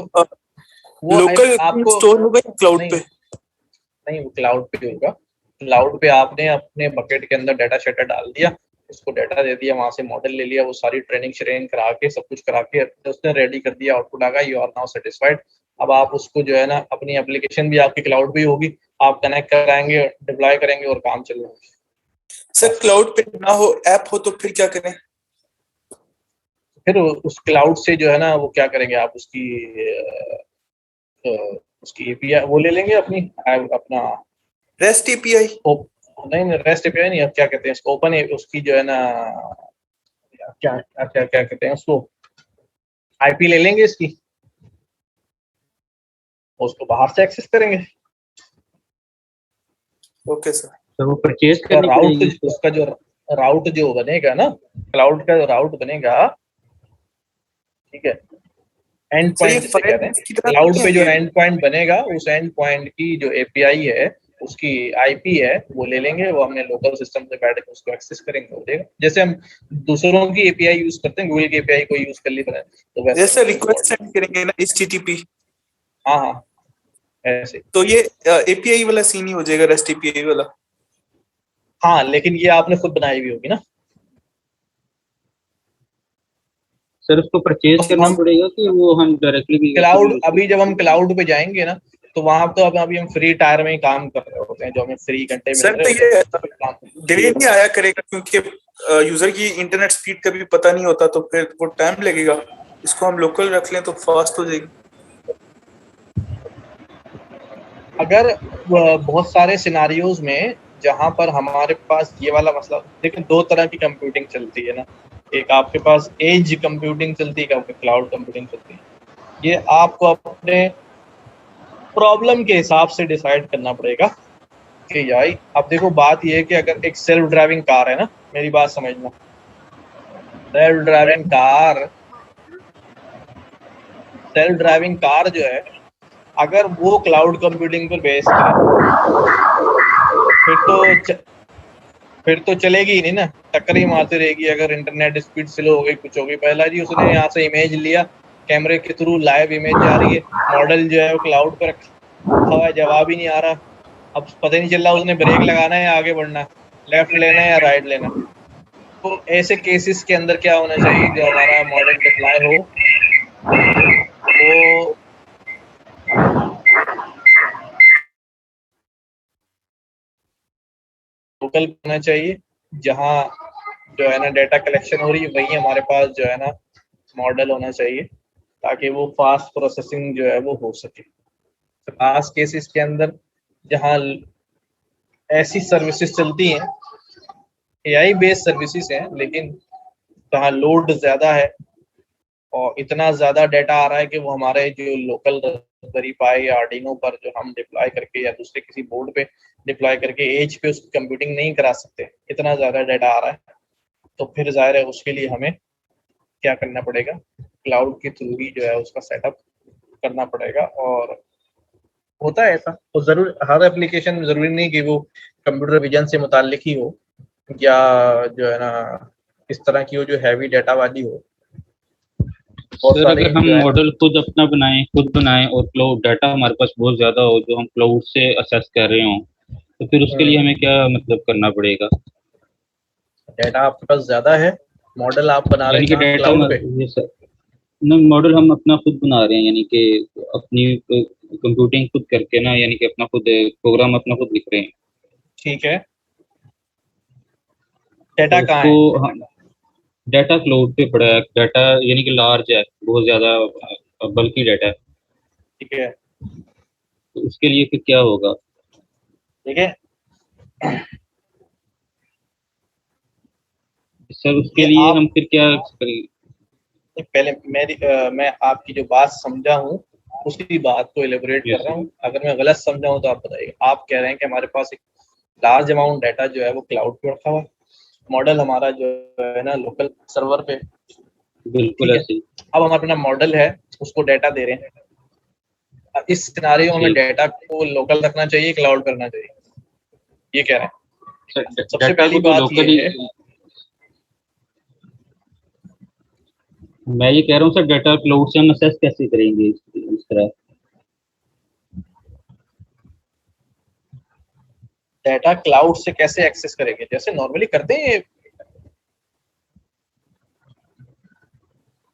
वो लोकल आपको स्टोर होगा क्लाउड पे? नहीं, वो क्लाउड पे होगा। क्लाउड पे आपने अपने बकेट के अंदर डाटा शेटर डाल दिया, उसको डाटा दे दिया, वहां से मॉडल ले लिया, वो सारी ट्रेनिंग श्रेनिंग करा के सब कुछ करा के उसने रेडी कर दिया, आउटपुट आ गया, यू आर नाउ सेटिस्फाइड। अब आप उसको जो है ना अपनी एप्लीकेशन भी आपकी क्लाउड पे होगी, आप कनेक्ट कराएंगे, डिप्लॉय करेंगे और काम चल रहा है। सर क्लाउड पे ना हो, ऐप हो, तो फिर क्या करें? फिर उस क्लाउड से जो है ना वो क्या करेंगे, आप उसकी API वो ले लेंगे, अपना रेस्ट API। नहीं, रेस्ट API नहीं, अब क्या कहते हैं इसको, ओपन उसकी जो है ना क्या क्या क्या कहते हैं उसको, IP ले लेंगे इसकी, उसको बाहर से एक्सेस करेंगे। Okay sir. तो वो परचेज करनी पड़ेगी उसका जो राउट जो बनेगा ना, क्लाउड का राउट बनेगा, ठीक है, एंड पॉइंट जिसे कहते हैं, क्लाउड पे जो एंड पॉइंट बनेगा उस एंड पॉइंट की जो एपीआई है, उसकी आईपी है, वो ले लेंगे, वो हमने लोकल सिस्टम से बैठ के उसको एक्सेस करेंगे, हो जाएगा। जैसे हम दूसरों की एपीआई यूज करते हैं, गूगल की एपीआई को यूज कर ली तो वैसे जैसे रिक्वेस्ट सेंड करेंगे ना HTTP, हाँ ऐसे, तो ये एपीआई वाला सीन ही हो जाएगा, रेस्ट एपीआई वाला। हाँ, लेकिन ये आपने खुद बनाई हुई होगी ना सर, उसको परचेज करना पड़ेगा कि वो हम डायरेक्टली भी क्लाउड? अभी जब हम क्लाउड पे जाएंगे ना, तो वहां तो अभी हम फ्री टायर में ही काम कर रहे होते हैं, जो हमें फ्री घंटे मिल रहे होते हैं, डिले नहीं आया करेगा, क्योंकि यूजर की इंटरनेट स्पीड का भी पता नहीं होता, तो फिर वो टाइम लगेगा। इसको हम लोकल रख लें तो फास्ट हो जाएगी। अगर बहुत सारे सिनारियोज में जहां पर हमारे पास ये वाला मसला, देखिए दो तरह की कंप्यूटिंग चलती है ना, एक आपके पास एज कंप्यूटिंग चलती है, आपके क्लाउड कंप्यूटिंग चलती है। ये आपको अपने प्रॉब्लम के हिसाब से डिसाइड करना पड़ेगा कि यार, अब देखो बात ये है कि अगर एक सेल्फ ड्राइविंग कार है ना, मेरी बात समझना, सेल्फ ड्राइविंग कार जो है, अगर वो क्लाउड कंप्यूटिंग पर बेस्ड है, फिर तो चलेगी ही नहीं ना, टक्कर ही मारती रहेगी। अगर इंटरनेट स्पीड स्लो हो गई, कुछ हो गई, पहला जी उसने यहाँ से इमेज लिया, कैमरे के थ्रू लाइव इमेज जा रही है, मॉडल जो है वो क्लाउड पर रखा हुआ है, जवाब ही नहीं आ रहा। अब पता नहीं चल रहा उसने ब्रेक लगाना है या आगे बढ़ना, लेफ्ट लेना है या राइट लेना। तो ऐसे केसेस के अंदर क्या होना चाहिए, जो हमारा मॉडल डिप्लॉय हो वो लोकल होना चाहिए, जहाँ जो है ना डेटा कलेक्शन हो रही है, वही हमारे पास जो है ना मॉडल होना चाहिए, ताकि वो फास्ट प्रोसेसिंग जो है वो हो सके। तो खास केसेस के अंदर जहाँ ऐसी सर्विसेज चलती हैं, एआई बेस्ड सर्विसेज हैं, लेकिन जहाँ लोड ज़्यादा है और इतना ज़्यादा डाटा आ रहा है कि वो हमारे जो लोकल रास्पबेरी पाई या आर्डिनो पर जो हम डिप्लॉय करके या दूसरे किसी बोर्ड पे डिप्लॉय करके एज पे उसकी कंप्यूटिंग नहीं करा सकते, इतना ज़्यादा डाटा आ रहा है, तो फिर जाहिर है उसके लिए हमें क्या करना पड़ेगा, क्लाउड के थ्रू ही जो है उसका सेटअप करना पड़ेगा। और होता है ऐसा, तो जरूर हर एप्लीकेशन जरूरी नहीं कि वो कंप्यूटर विजन से मुताल्लिक ही हो, या जो है ना इस तरह की हो जो हैवी डाटा वाली हो। सर, अगर हम मॉडल खुद अपना बनाएं और क्लाउड डाटा हमारे पास बहुत ज्यादा हो, जो हम क्लाउड से असेस कर रहे हो, तो फिर उसके लिए हमें क्या मतलब करना पड़ेगा? डाटा आपके पास ज्यादा है, मॉडल आप बना रहे हैं क्लाउड पे? नहीं, मॉडल हम अपना खुद बना रहे हैं, यानी कि अपनी कंप्यूटिंग खुद करके ना, यानी कि अपना खुद प्रोग्राम अपना खुद लिख रहे हैं। ठीक है, डाटा कहाँ है? डाटा क्लाउड पे पड़ा है, डाटा यानी कि लार्ज है, बहुत ज्यादा बल्कि डाटा है। ठीक है, तो उसके लिए फिर क्या होगा? ठीक है सर, उसके लिए हम फिर क्या करें? पहले मैं आपकी जो बात समझा हूँ उसी बात को एलिबरेट कर रहा हूँ। अगर मैं गलत समझा हूँ तो आप बताइए। आप कह रहे हैं कि हमारे पास एक लार्ज अमाउंट डाटा जो है वो क्लाउड पे रखा हुआ है, मॉडल हमारा जो है ना लोकल सर्वर पे। बिल्कुल ऐसे ही। अब हम अपना मॉडल है उसको डाटा दे रहे हैं, इस सिनारियो में डाटा को लोकल रखना चाहिए, क्लाउड करना चाहिए, ये कह रहे हैं? सबसे पहली बात ये है, मैं ये कह रहा हूँ सर, डाटा क्लाउड से हम असेस कैसे करेंगे इस तरह? डाटा क्लाउड से कैसे एक्सेस करेंगे? जैसे नॉर्मली करते हैं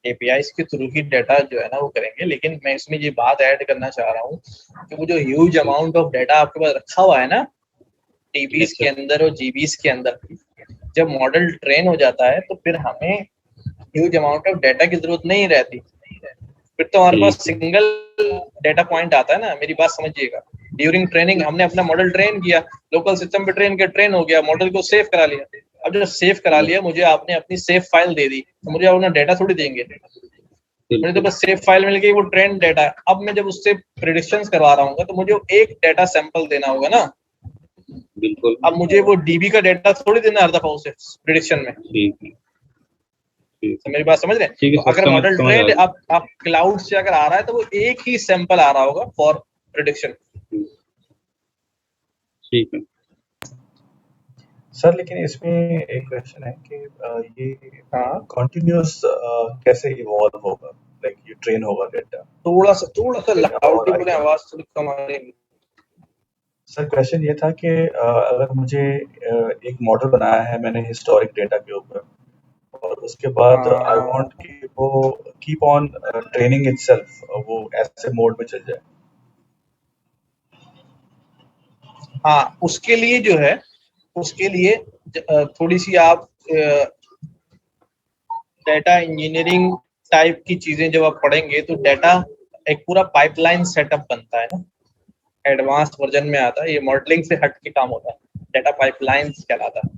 एपीआईज के थ्रू ही डाटा जो है ना वो करेंगे। लेकिन मैं इसमें ये बात ऐड करना चाह रहा हूँ कि वो जो ह्यूज अमाउंट ऑफ डाटा आपके पास रखा हुआ है ना, टीबीज के अंदर और जीबीज के अंदर, जब मॉडल ट्रेन हो जाता है तो फिर हमें ह्यूज अमाउंट ऑफ डाटा की जरूरत नहीं रहती। फिर तो हमारे पास सिंगल डाटा पॉइंट आता है ना। मेरी बात समझिएगा, ड्यूरिंग ट्रेनिंग हमने अपना मॉडल ट्रेन किया, लोकल सिस्टम पे ट्रेन हो गया, मॉडल को सेव करा लिया। अब जब सेव करा लिया, मुझे आपने अपनी सेव फाइल दे दी, तो मुझे अपना डाटा थोड़ी देंगे, मुझे तो बस सेव फाइल मिल गई, वो ट्रेन डाटा है। अब मैं जब उससे प्रेडिक्शंस करवा रहा हूँ तो मुझे एक डाटा सैंपल देना होगा ना, बिल्कुल। अब मुझे वो डीबी का डेटा थोड़ी देना हर दफा उसे प्रिडिक्शन में। ठीक है, ठीक तो मेरी बात समझ रहे हैं? ठीक है तो सर, अगर समझ मॉडल समझ आ ट्रेंड गया। आप क्लाउड से अगर आ रहा है तो वो एक ही सैंपल आ रहा होगा फॉर प्रिडिक्शन। ठीक है सर, लेकिन इसमें एक क्वेश्चन है कि ये कंटिन्यूअस कैसे इवॉल्व होगा, लाइक ये ट्रेन होगा डेटा। थोड़ा सा लाउडली और बोले, आवाज थोड़ी कम आ रही है। सर क्वेश्चन ये था कि अगर मुझे एक मॉडल बनाया है मैंने हिस्टोरिक डेटा के ऊपर, और उसके बाद आई वांट कि वो कीप ऑन ट्रेनिंग इटसेल्फ, वो ऐसे मोड में चल जाए। हाँ, उसके लिए जो है, उसके लिए थोड़ी सी आप डेटा इंजीनियरिंग टाइप की चीजें जब आप पढ़ेंगे तो डेटा एक पूरा पाइपलाइन सेटअप बनता है ना, एडवांस वर्जन में आता है। ये मॉडलिंग से हट के काम होता है, डेटा पाइपलाइन कहलाता है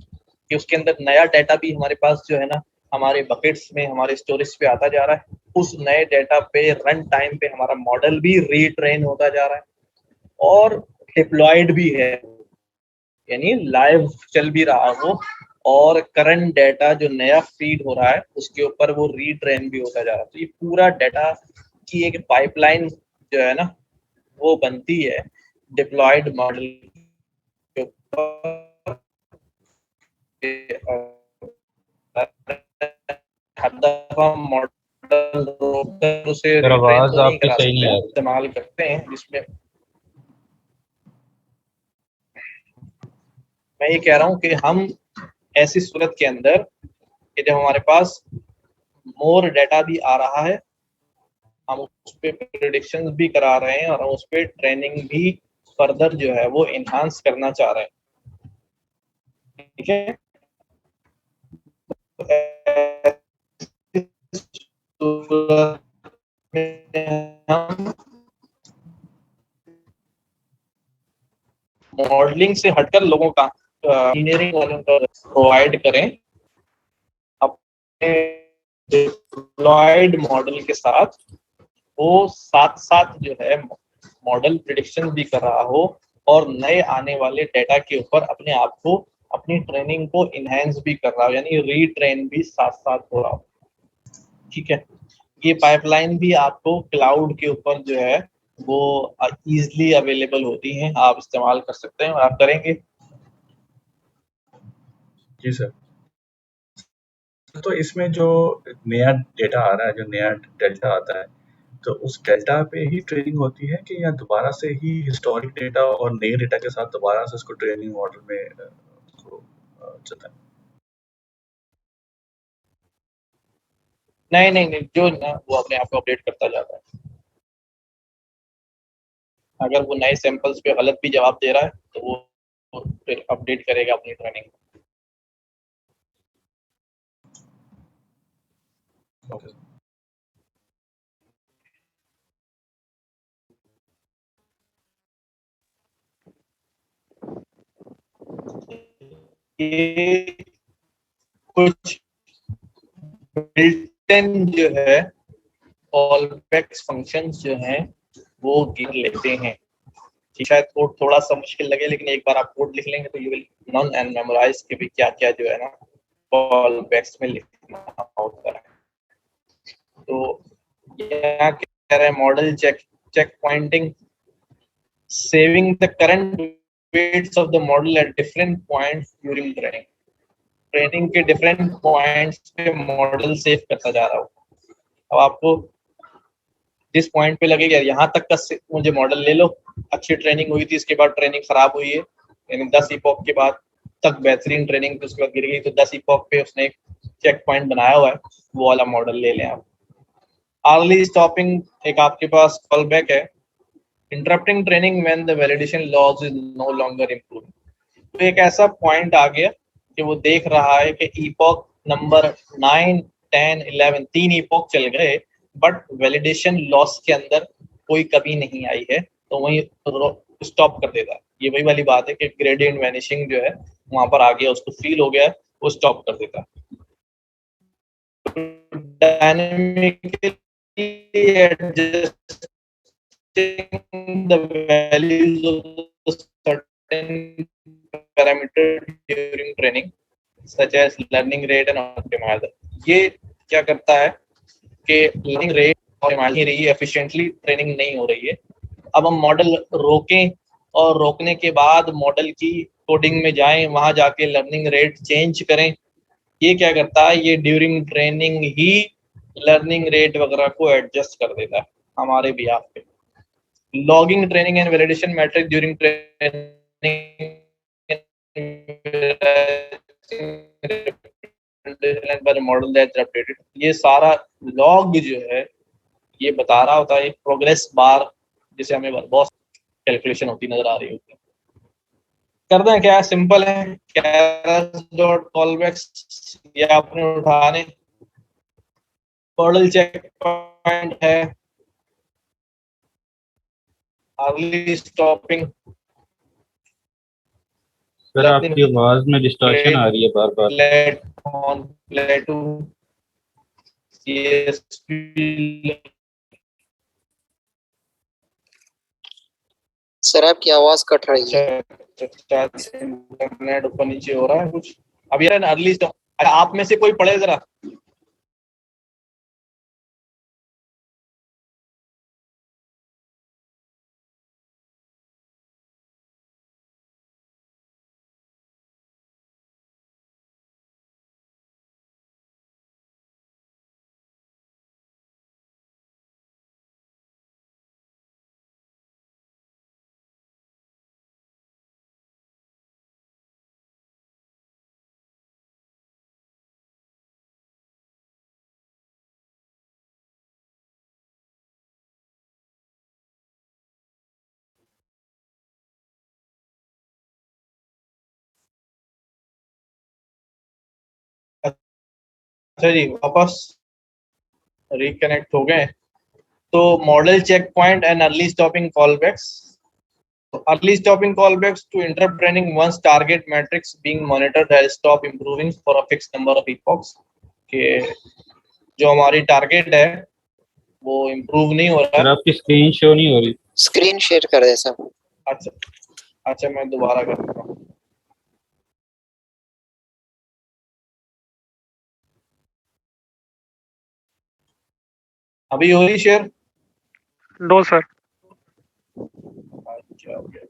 कि उसके अंदर नया डेटा भी हमारे पास जो है ना, हमारे बकेट्स में, हमारे स्टोरेज पे आता जा रहा है। उस नए डेटा पे रन टाइम पे हमारा मॉडल भी रीट्रेन होता जा रहा है और डिप्लॉयड भी है, यानी लाइव चल भी रहा वो, और करंट डेटा जो नया फीड हो रहा है उसके ऊपर वो रीट्रेन भी होता जा रहा है। तो ये पूरा डेटा की एक पाइपलाइन जो है ना वो बनती है डिप्लॉयड मॉडल के ऊपर। हर दफा मॉडल रोककर उसे सर रिट्रेन आवाज तो नहीं आपकी करा सही सकते नहीं आ हैं, रही। इस्तेमाल करते हैं जिसमें मैं ये कह रहा हूँ कि हम ऐसी सूरत के अंदर कि जब हमारे पास मोर डेटा भी आ रहा है, हम उस पर प्रेडिक्शंस भी करा रहे हैं और हम उस पर ट्रेनिंग भी फर्दर जो है वो इन्हांस करना चाह रहे हैं, ठीक है। हम मॉडलिंग से हटकर लोगों का इंजीनियरिंग वालों का प्रोवाइड करें अपने डिप्लॉयड मॉडल के साथ, वो साथ साथ जो है मॉडल प्रिडिक्शन भी कर रहा हो और नए आने वाले डेटा के ऊपर अपने आप को, अपनी ट्रेनिंग को इनहेंस भी कर रहा हो, यानी रीट्रेन भी साथ साथ हो रहा हो, ठीक है। ये पाइपलाइन भी आपको क्लाउड के ऊपर जो है वो इजीली अवेलेबल होती हैं, आप इस्तेमाल कर सकते हैं और आप करेंगे। जी सर। तो इसमें जो नया डेटा आ रहा है, जो नया डेल्टा आता है, तो उस डेल्टा पे ही ट्रेनिंग होती है कि या दोबारा से ही हिस्टोरिक डेटा और नए डेटा के साथ दोबारा से उसको ट्रेनिंग मॉडल में उसको चलता है? नहीं नहीं नहीं, जो ना वो अपने आप को अपडेट करता जाता है। अगर वो नए सैंपल्स पे गलत भी जवाब दे रहा है तो वो फिर अपडेट करेगा अपनी ट्रेनिंग। ओके। ये कुछ बिल्ट इन जो है कॉलबैक्स फंक्शंस जो हैं वो गिन लेते हैं। शायद कोड थोड़ा सा मुश्किल लगे, लेकिन एक बार आप कोड लिख लेंगे तो you will learn and memorize के भी क्या क्या जो है ना कॉलबैक्स में लिखना होता है। तो यहाँ कह रहे हैं model check pointing, saving the current weights of the model at different points during training. Training के डिफरेंट पॉइंट्स पे मॉडल सेव करता जा रहा हो। अब आपको जिस पॉइंट पे लगेगा यहाँ तक का मुझे मॉडल ले लो, अच्छी ट्रेनिंग हुई थी, इसके बाद ट्रेनिंग खराब हुई है, यानी 10 इपॉक के बाद तक बेहतरीन ट्रेनिंग थी, उसके बाद गिर गई, तो 10 इपॉक पे उसने एक चेक पॉइंट बनाया हुआ है, वो वाला मॉडल ले लें आप। अर्ली स्टॉपिंग एक आपके पास कॉल बैक है, interrupting training when the validation loss is no longer improving. तो एक ऐसा पॉइंट आ गया कि वो देख रहा है कि इपॉक नंबर 9, 10, 11 3 इपॉक चल गए बट वैलिडेशन लॉस के अंदर कोई कमी नहीं आई है, तो वहीं स्टॉप कर देता है। ये वही वाली बात है कि ग्रेडियंट वैनिशिंग जो है वहां पर आ गया, उसको फील हो गया, वो स्टॉप कर देता है। Dynamically adjusting the values of the certain parameter during training, such as learning rate and optimizer. ये क्या करता है कि learning rate और नहीं रही है, efficiently training नहीं हो रही है. अब हम मॉडल रोकें और रोकने के बाद मॉडल की कोडिंग में जाएं, वहां जाके लर्निंग रेट चेंज करें. ये क्या करता है, ये ड्यूरिंग ट्रेनिंग ही लर्निंग रेट वगैरह को एडजस्ट कर देता है हमारे बिहाफ पे. Logging training and validation metric during training model that updated. ये सारा लॉग जो है ये बता रहा होता है प्रोग्रेस बार, जिसे हमें बहुत कैलकुलेशन होती नजर आ रही होती है. करते हैं क्या, सिंपल है. keras.callbacks ये आपने उठाने, मॉडल चेक पॉइंट है, अर्ली स्टॉपिंग. सर आपकी आवाज में डिस्टॉर्शन आ रही है बार बार. लेट ऑन प्लेटू सर आपकी आवाज कट रही है. इंटरनेट ऊपर नीचे हो रहा है कुछ. अब यार अर्ली स्टॉप, आप में से कोई पढ़े जरा. अच्छा जी, वापस रिकनेक्ट हो गए. तो model checkpoint and early stopping callbacks. Early stopping callbacks to interrupt training once target metrics being monitored has stop improving for a fixed number of epochs. कि जो हमारी टारगेट है वो इम्प्रूव नहीं हो रहा है. आपकी स्क्रीन शो नहीं हो रही. स्क्रीन शेयर कर दे सर. अच्छा मैं दोबारा करता हूँ. अभी हो रही शेयर? No sir. अच्छा ओके.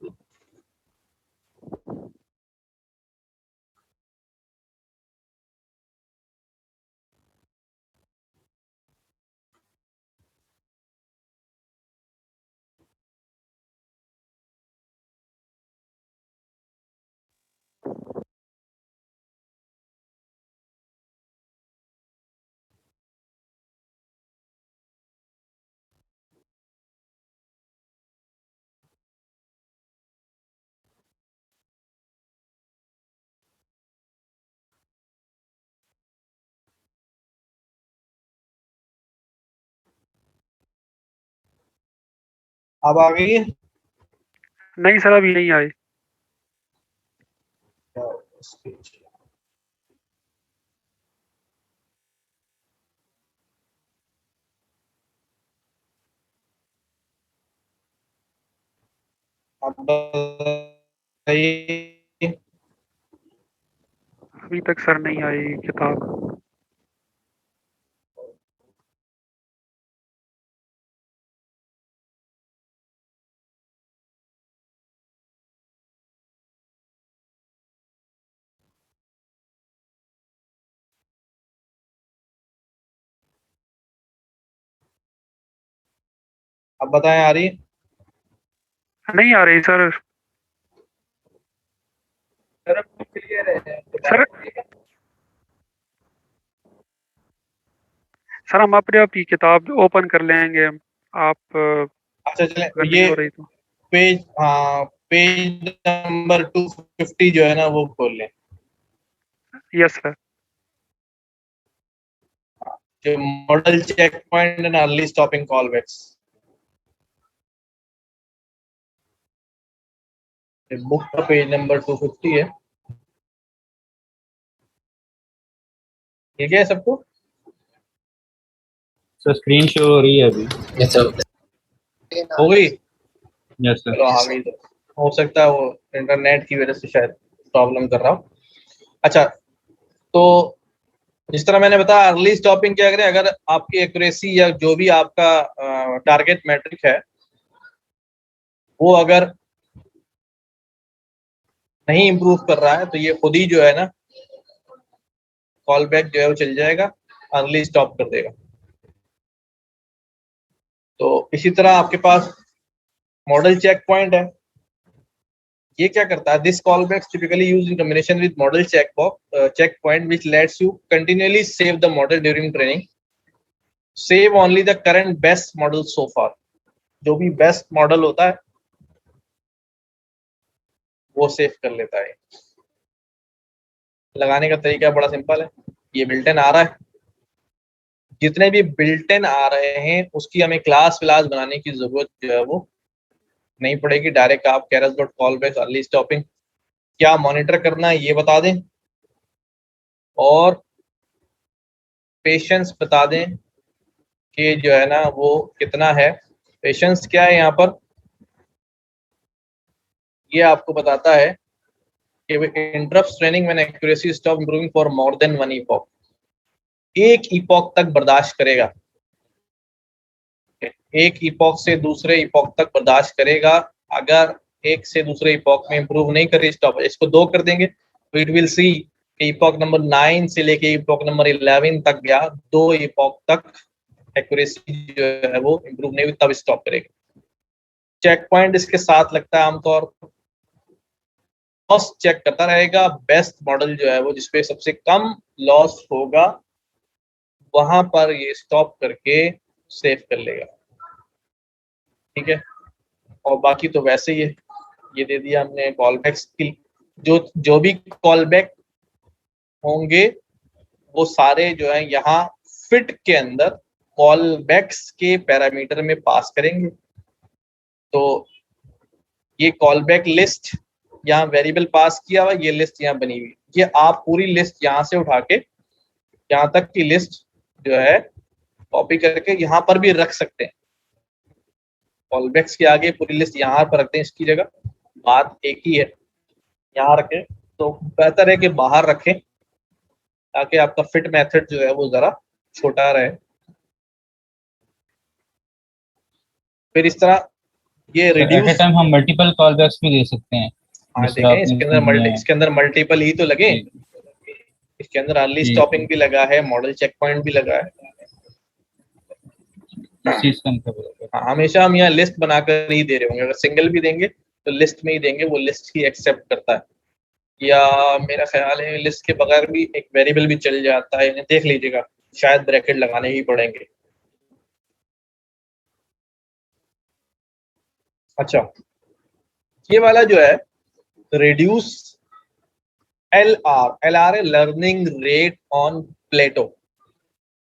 अब आ गई है? नहीं सर अभी नहीं आई. अभी तक सर नहीं आई किताब. अब बताएं, आ रही? नहीं आ रही सर. क्लियर है सर सर हम अपने आप की किताब ओपन कर लेंगे. आप अच्छा चले. ये हो रही तो पेज, हाँ पेज नंबर 250 जो है ना वो खोल लें. Yes sir. जो model checkpoint and early stopping callbacks. Book का पेज नंबर 250 है. ठीक है सबको? सर स्क्रीन शो हो रही है अभी. Yes sir. हो गई? Yes sir. चलो आ गई. तो हो सकता है वो इंटरनेट की वजह से शायद प्रॉब्लम कर रहा हूँ। अच्छा, तो जिस तरह मैंने बताया अर्ली स्टॉपिंग क्या करें, अगर आपकी एक्यूरेसी या जो भी आपका टारगेट मैट्रिक है वो अगर नहीं इम्प्रूव कर रहा है तो ये खुद ही जो है ना कॉल बैक जो है वो चल जाएगा, अर्ली स्टॉप कर देगा। तो इसी तरह आपके पास मॉडल चेक पॉइंट है, ये क्या करता है, this callback typically used in combination with model checkpoint which lets you continuously save the model during training, save only the current best model so far. जो भी best model होता है वो सेव कर लेता है। लगाने का तरीका बड़ा सिंपल है, ये बिल्ट इन आ रहा है, जितने भी बिल्ट इन आ रहे हैं उसकी हमें क्लास विलास बनाने की जरूरत जो है वो नहीं पड़ेगी। डायरेक्ट आप Keras dot callback early stopping क्या मॉनिटर करना है ये बता दें और पेशेंस बता दें कि जो है ना वो कितना है। पेशेंस क्या है यहाँ पर, ये आपको बताता है कि interrupt training when accuracy stop improving for more than one epoch, एक इपॉक तक बर्दाश्त करेगा, एक इपॉक से दूसरे इपॉक तक बर्दाश्त करेगा। अगर एक से दूसरे इपॉक में इंप्रूव नहीं करे स्टॉप, इसको 2 कर देंगे तो it will see epoch number 9 से लेके इपॉक नंबर 11 तक गया, 2 इपॉक तक एक्यूरेसी जो है वो इंप्रूव नहीं हुई, तब स्टॉप करेगा। चेक पॉइंट इसके साथ लगता है आमतौर पर, लॉस चेक करता रहेगा, बेस्ट मॉडल जो है वो जिसपे सबसे कम लॉस होगा वहां पर ये स्टॉप करके सेव कर लेगा, ठीक है। और बाकी तो वैसे ही है, ये दे दिया हमने कॉल बैक्स की, जो भी कॉल बैक होंगे वो सारे जो है यहाँ फिट के अंदर कॉल बैक्स के पैरामीटर में पास करेंगे। तो ये कॉल बैक लिस्ट यहाँ वेरिएबल पास किया हुआ, ये लिस्ट यहाँ बनी हुई, ये आप पूरी लिस्ट यहाँ से उठा के यहाँ तक की लिस्ट जो है कॉपी करके यहाँ पर भी रख सकते हैं। कॉल बैक्स के आगे पूरी लिस्ट यहाँ पर रखते हैं, इसकी जगह बात एक ही है, यहाँ रखें तो बेहतर है कि बाहर रखें ताकि आपका फिट मेथड जो है वो जरा छोटा रहे। फिर इस तरह ये रिड्यूस टाइम हम मल्टीपल कॉल बैक्स भी दे सकते हैं। हाँ देखें इसके अंदर मल्टीपल ही तो लगे, इसके अंदर अर्ली स्टॉपिंग भी लगा है, मॉडल चेक पॉइंट भी लगा है। हाँ, हमेशा हम यहाँ लिस्ट बनाकर ही दे रहे होंगे, अगर सिंगल भी देंगे तो लिस्ट में ही देंगे, वो लिस्ट ही एक्सेप्ट करता है। या मेरा ख्याल है लिस्ट के बगैर भी एक वेरिएबल भी चल जाता है, इन्हें देख लीजिएगा, शायद ब्रैकेट लगाने ही पड़ेंगे। अच्छा, ये वाला जो है रिड्यूस LR है लर्निंग रेट ऑन प्लेटो।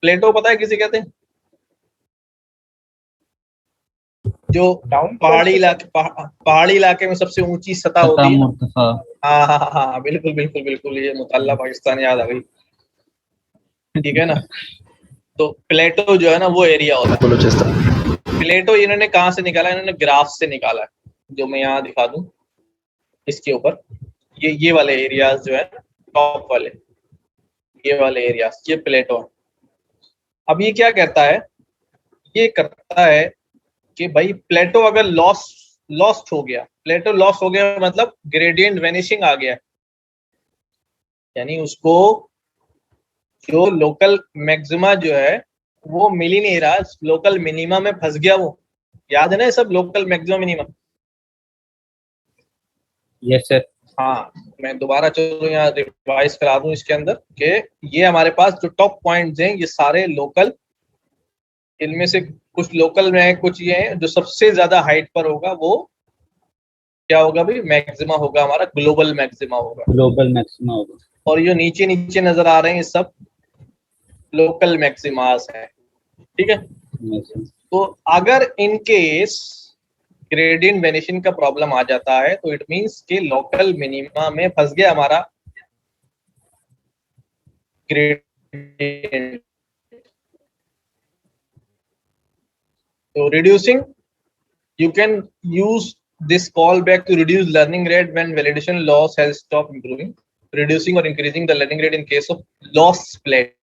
प्लेटो पता है किसे कहते हैं? जो पहाड़ी इलाके में सबसे ऊंची सतह होती है। हाँ हाँ हाँ बिल्कुल बिल्कुल बिल्कुल, ये मुतल्ला पाकिस्तान याद आ गई, ठीक है ना। तो प्लेटो जो है ना वो एरिया होता है। प्लेटो इन्होंने कहाँ से निकाला, इन्होंने ग्राफ से निकाला है, जो मैं यहाँ दिखा दूं इसके ऊपर, ये वाले एरियाज जो है टॉप वाले, ये वाले एरियाज, ये प्लेटो है। अब ये क्या कहता है, ये करता है कि भाई प्लेटो अगर लॉस्ट हो गया, प्लेटो लॉस हो गया मतलब ग्रेडियंट वेनिशिंग आ गया, यानी उसको जो लोकल मैक्सिमा जो है वो मिल ही नहीं रहा, लोकल मिनिमा में फंस गया वो। याद है ना ये सब local maxima minima? Yes sir. हाँ, मैं दोबारा चलो यहाँ रिवाइज करा दूं इसके अंदर कि ये हमारे पास जो टॉप पॉइंट्स हैं ये सारे लोकल, इनमें से कुछ लोकल में है, कुछ ये है, जो सबसे ज्यादा हाइट पर होगा वो क्या होगा भाई, मैक्सिमा होगा, हमारा ग्लोबल मैक्सिमा होगा, ग्लोबल मैक्सिमा होगा। और ये नीचे नीचे नजर आ रहे हैं ये सब लोकल मैक्सिमास हैं, ठीक है। तो अगर इन केस ग्रेडियंट वेनिशिंग का प्रॉब्लम आ जाता है तो इट मींस कि लोकल मिनिमा में फंस गया हमारा ग्रेडियंट। तो reducing, you can use this callback to reduce learning rate when validation loss has stopped improving, reducing or increasing the learning rate in case of loss split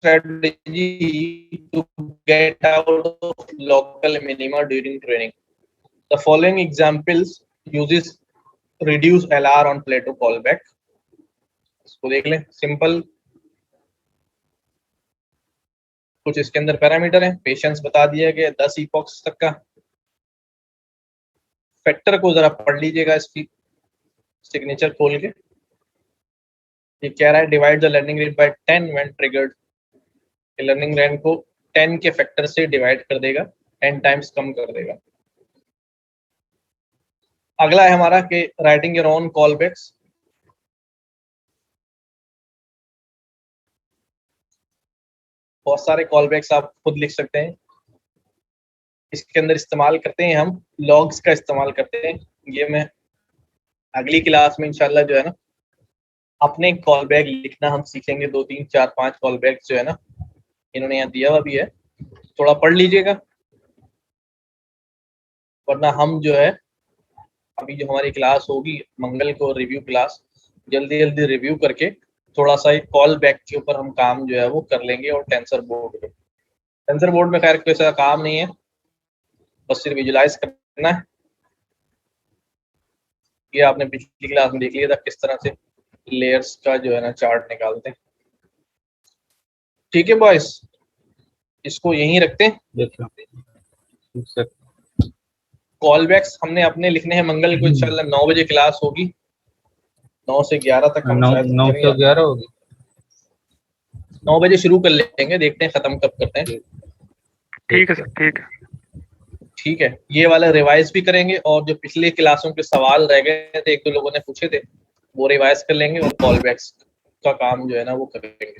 strategy to get out of local minima during training. The following examples uses reduce LR on Plato callback. इसको देख लें, simple कुछ इसके अंदर parameter है, patience बता दिया गया 10 इपॉक्स तक का। फैक्टर को जरा पढ़ लीजिएगा, इसकी सिग्नेचर खोल के। ये कह रहा है divide the learning rate by 10 when triggered. Learning rate को 10 के फैक्टर से डिवाइड कर देगा, 10 टाइम्स कम कर देगा। अगला है हमारा कि राइटिंग योर ओन कॉलबैक्स। बहुत सारे कॉलबैक्स आप खुद लिख सकते हैं। इसके अंदर इस्तेमाल करते हैं हम लॉग्स का इस्तेमाल करते हैं। ये मैं अगली क्लास में इंशाल्लाह जो है ना अपने कॉलबैक लिखना हम सीखेंगे। 2 3 4 5 कॉलबैक जो है ना इन्होंने यहाँ दिया हुआ भी है, थोड़ा पढ़ लीजिएगा। वरना हम जो है अभी जो हमारी क्लास होगी मंगल को रिव्यू क्लास, जल्दी जल्दी रिव्यू करके थोड़ा सा एक कॉल बैक के ऊपर हम काम जो है वो कर लेंगे। और टेंसर बोर्ड पे, टेंसर बोर्ड में खैर कोई ऐसा काम नहीं है, बस सिर्फ विजुलाइज करना है। ये आपने पिछली क्लास में देख लिया था किस तरह से लेयर्स का जो है ना चार्ट निकालते हैं। ठीक है बॉयस, इसको यहीं रखते हैं। कॉल बैक्स हमने अपने लिखने हैं मंगल को इंशाल्लाह 9 बजे क्लास होगी, 9 से 11 तक हम 9 से 11 होगी। 9 बजे शुरू कर लेंगे, देखते हैं खत्म कब करते हैं। ठीक है सर, ठीक है। ठीक है, ये वाला रिवाइज भी करेंगे और जो पिछले क्लासों के सवाल रह गए थे, 1-2 लोगों ने पूछे थे, वो रिवाइज कर लेंगे और कॉल बैक्स का काम जो है ना वो करेंगे।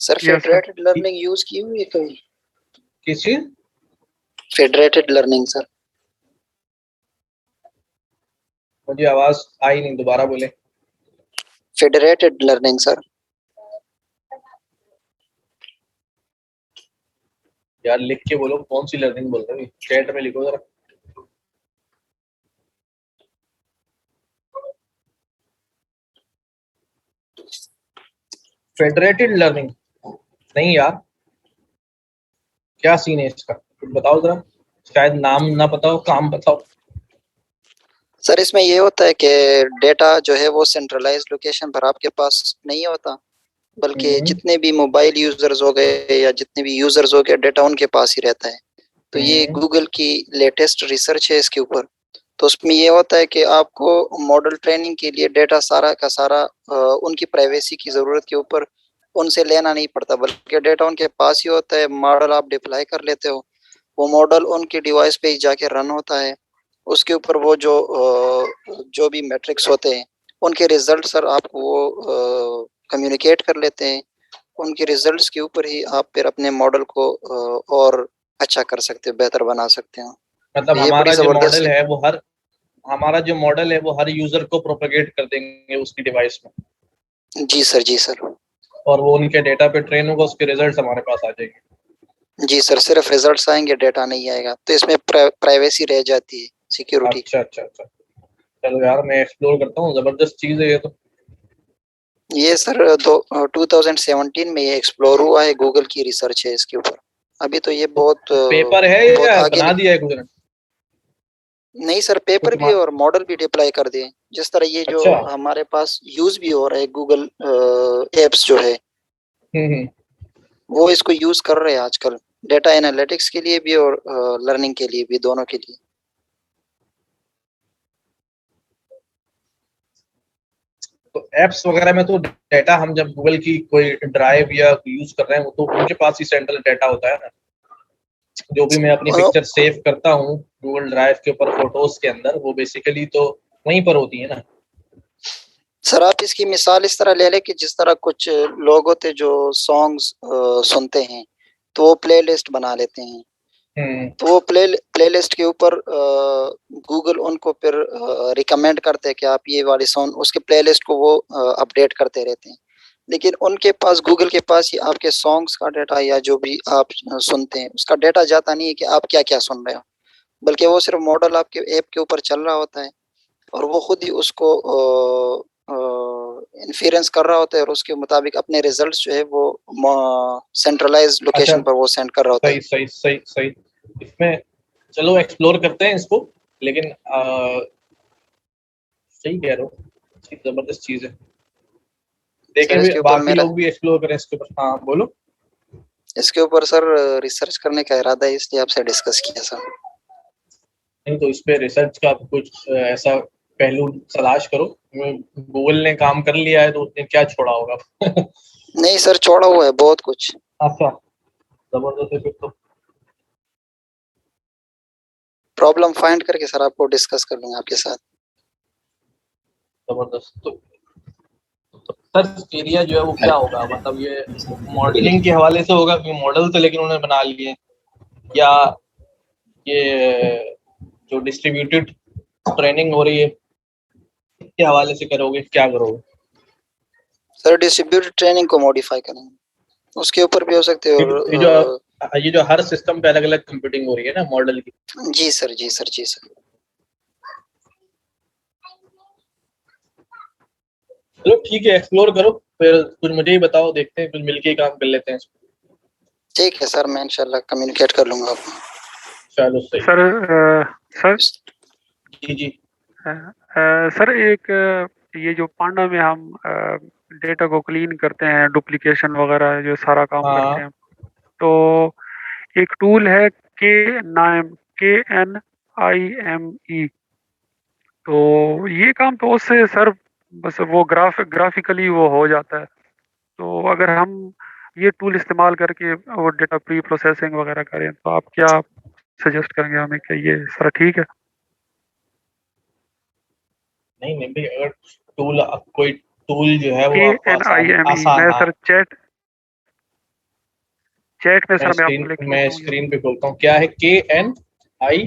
सर फेडरेटेड लर्निंग यूज की हुई है कभी? किस चीज? Federated learning sir. मुझे आवाज आई नहीं, दोबारा बोले। Federated learning sir. यार लिख के बोलो कौन सी लर्निंग बोल रहे हो, चैट में लिखो जरा। फेडरेटेड लर्निंग नहीं यार, क्या सीन है इसका कुछ बताओ जरा। शायद नाम ना पता हो, काम बताओ। सर इसमें ये होता है कि डेटा जो है वो सेंट्रलाइज्ड लोकेशन पर आपके पास नहीं होता, बल्कि जितने भी मोबाइल यूजर्स हो गए या जितने भी यूजर्स हो गए डेटा उनके पास ही रहता है। तो ये गूगल की लेटेस्ट रिसर्च है इसके ऊपर। तो उसमें ये होता है कि आपको मॉडल ट्रेनिंग के लिए डेटा सारा का सारा उनकी प्राइवेसी की ज़रूरत के ऊपर उनसे लेना नहीं पड़ता, बल्कि डेटा उनके पास ही होता है। मॉडल आप डिप्लॉय कर लेते हो, वो मॉडल उनके डिवाइस पे ही जाके रन होता है। उसके ऊपर वो जो भी मैट्रिक्स होते हैं उनके रिजल्ट सर आपको वो कम्युनिकेट कर लेते हैं। उनके रिजल्ट्स के ऊपर ही आप फिर अपने मॉडल को और अच्छा कर सकते हो, बेहतर बना सकते हो। मतलब हमारा जो मॉडल है वो हमारा जो मॉडल है वो हर यूजर को प्रोपेगेट कर देंगे उसकी डिवाइस में। जी सर, जी सर। और वो उनके डेटा पे ट्रेन होगा, उसके रिजल्ट्स हमारे पास आ जाएंगे। जी सर, सिर्फ रिजल्ट्स आएंगे, डेटा नहीं आएगा। तो इसमें प्राइवेसी रह जाती है, सिक्योरिटी। अच्छा अच्छा अच्छा, चलो यार मैं एक्सप्लोर करता हूँ, जबरदस्त चीज है ये तो। ये सर 2017 में ये एक्सप्लोर हुआ है, गूगल की रिसर्च है इसके ऊपर। अभी तो ये बहुत पेपर है या बना दिया है गूगल? नहीं सर, पेपर भी और मॉडल भी डिप्लॉय कर दिए। जिस तरह ये जो हमारे पास यूज भी हो रहा है गूगल एप्स जो है वो इसको यूज कर रहे हैं आजकल, डेटा एनालिटिक्स के लिए भी और लर्निंग के लिए भी, दोनों के लिए। तो एप्स वगैरह में तो डेटा हम जब गूगल की कोई ड्राइव या यूज कर रहे हैं वो तो उनके पास ही सेंट्रल डेटा होता है ना। जो भी मैं अपनी पिक्चर सेव करता हूँ गूगल ड्राइव के ऊपर फोटोज के अंदर, वो बेसिकली तो वहीं पर होती है ना। सर आप इसकी मिसाल इस तरह ले लें कि जिस तरह कुछ लोग होते जो सॉन्ग्स सुनते हैं तो वो प्लेलिस्ट बना लेते हैं। तो वो प्लेलिस्ट के ऊपर गूगल उनको फिर रिकमेंड करते हैं कि आप ये वाली सॉन्ग, उसके प्लेलिस्ट को वो अपडेट करते रहते हैं। लेकिन उनके पास, गूगल के पास ही आपके सॉन्ग्स का डेटा या जो भी आप सुनते हैं उसका डेटा जाता नहीं है कि आप क्या क्या सुन रहे हो। बल्कि वो सिर्फ मॉडल आपके ऐप के ऊपर चल रहा होता है और वो खुद ही उसको इन्फ्रेंस कर रहा होता है और उसके मुताबिक अपने रिजल्ट्स जो है वो सेंट्रलाइज लोकेशन पर वो सेंड कर रहा होता है। सही सही सही सही। इसमें चलो एक्सप्लोर करते हैं इसको, लेकिन सही कह रहे हो, जबरदस्त चीज है। देखें भी बाकी लोग भी एक्सप्लोर करें इसके ऊपर। हाँ बोलो। इसके ऊपर सर रिसर्च करने का इरादा है, इसलिए आपसे डिस्कस किया सर। नहीं तो इस पे रिसर्च का कुछ ऐसा पहलू तलाश करो। गूगल ने काम कर लिया है तो उसने क्या छोड़ा होगा। नहीं सर, छोड़ा हुआ है बहुत कुछ। अच्छा, जबरदस्त है फिर तो। प्रॉब्लम फाइंड करके सर आपको डिस्कस कर लूंगा आपके साथ। जबरदस्त। तो सर्च एरिया जो है वो क्या होगा, मतलब ये मॉडलिंग के हवाले से होगा, क्योंकि मॉडल तो लेकिन उन्होंने बना लिए, या ये जो डिस्ट्रीब्यूटेड ट्रेनिंग हो रही है के हवाले से करोगे, क्या करोगे? सर डिस्ट्रीब्यूटेड ट्रेनिंग को मॉडिफाई करेंगे, उसके ऊपर भी हो सकते है। और ये जो हर सिस्टम पे अलग अलग कंप्यूटिंग हो रही है ना मॉडल की। जी सर जी सर जी सर। चलो ठीक है, एक्सप्लोर करो, फिर कुछ मुझे ही बताओ, देखते हैं कुछ मिलके ही काम कर लेते हैं। ठीक है सर, मैं इंशाल्लाह कम्युनिकेट कर लूंगा आपको। चलो सही। सर जी जी सर एक ये जो पांडा में हम डेटा को क्लीन करते हैं, डुप्लीकेशन वगैरह जो सारा काम करते हैं, तो एक टूल है KNIME, तो ये काम तो उससे सर बस वो ग्राफिकली वो हो जाता है। तो अगर हम ये टूल इस्तेमाल करके वो डेटा प्री प्रोसेसिंग वगैरह करें तो आप क्या सजेस्ट करेंगे हमें कि ये सर ठीक है? नहीं नहीं भाई, अगर टूल कोई टूल जो है वो आपको KNIME मैं सर चैट में सर मैं आपको लिख मैं लेता हूँ। स्क्रीन पे खोलता हूँ। क्या है KNI?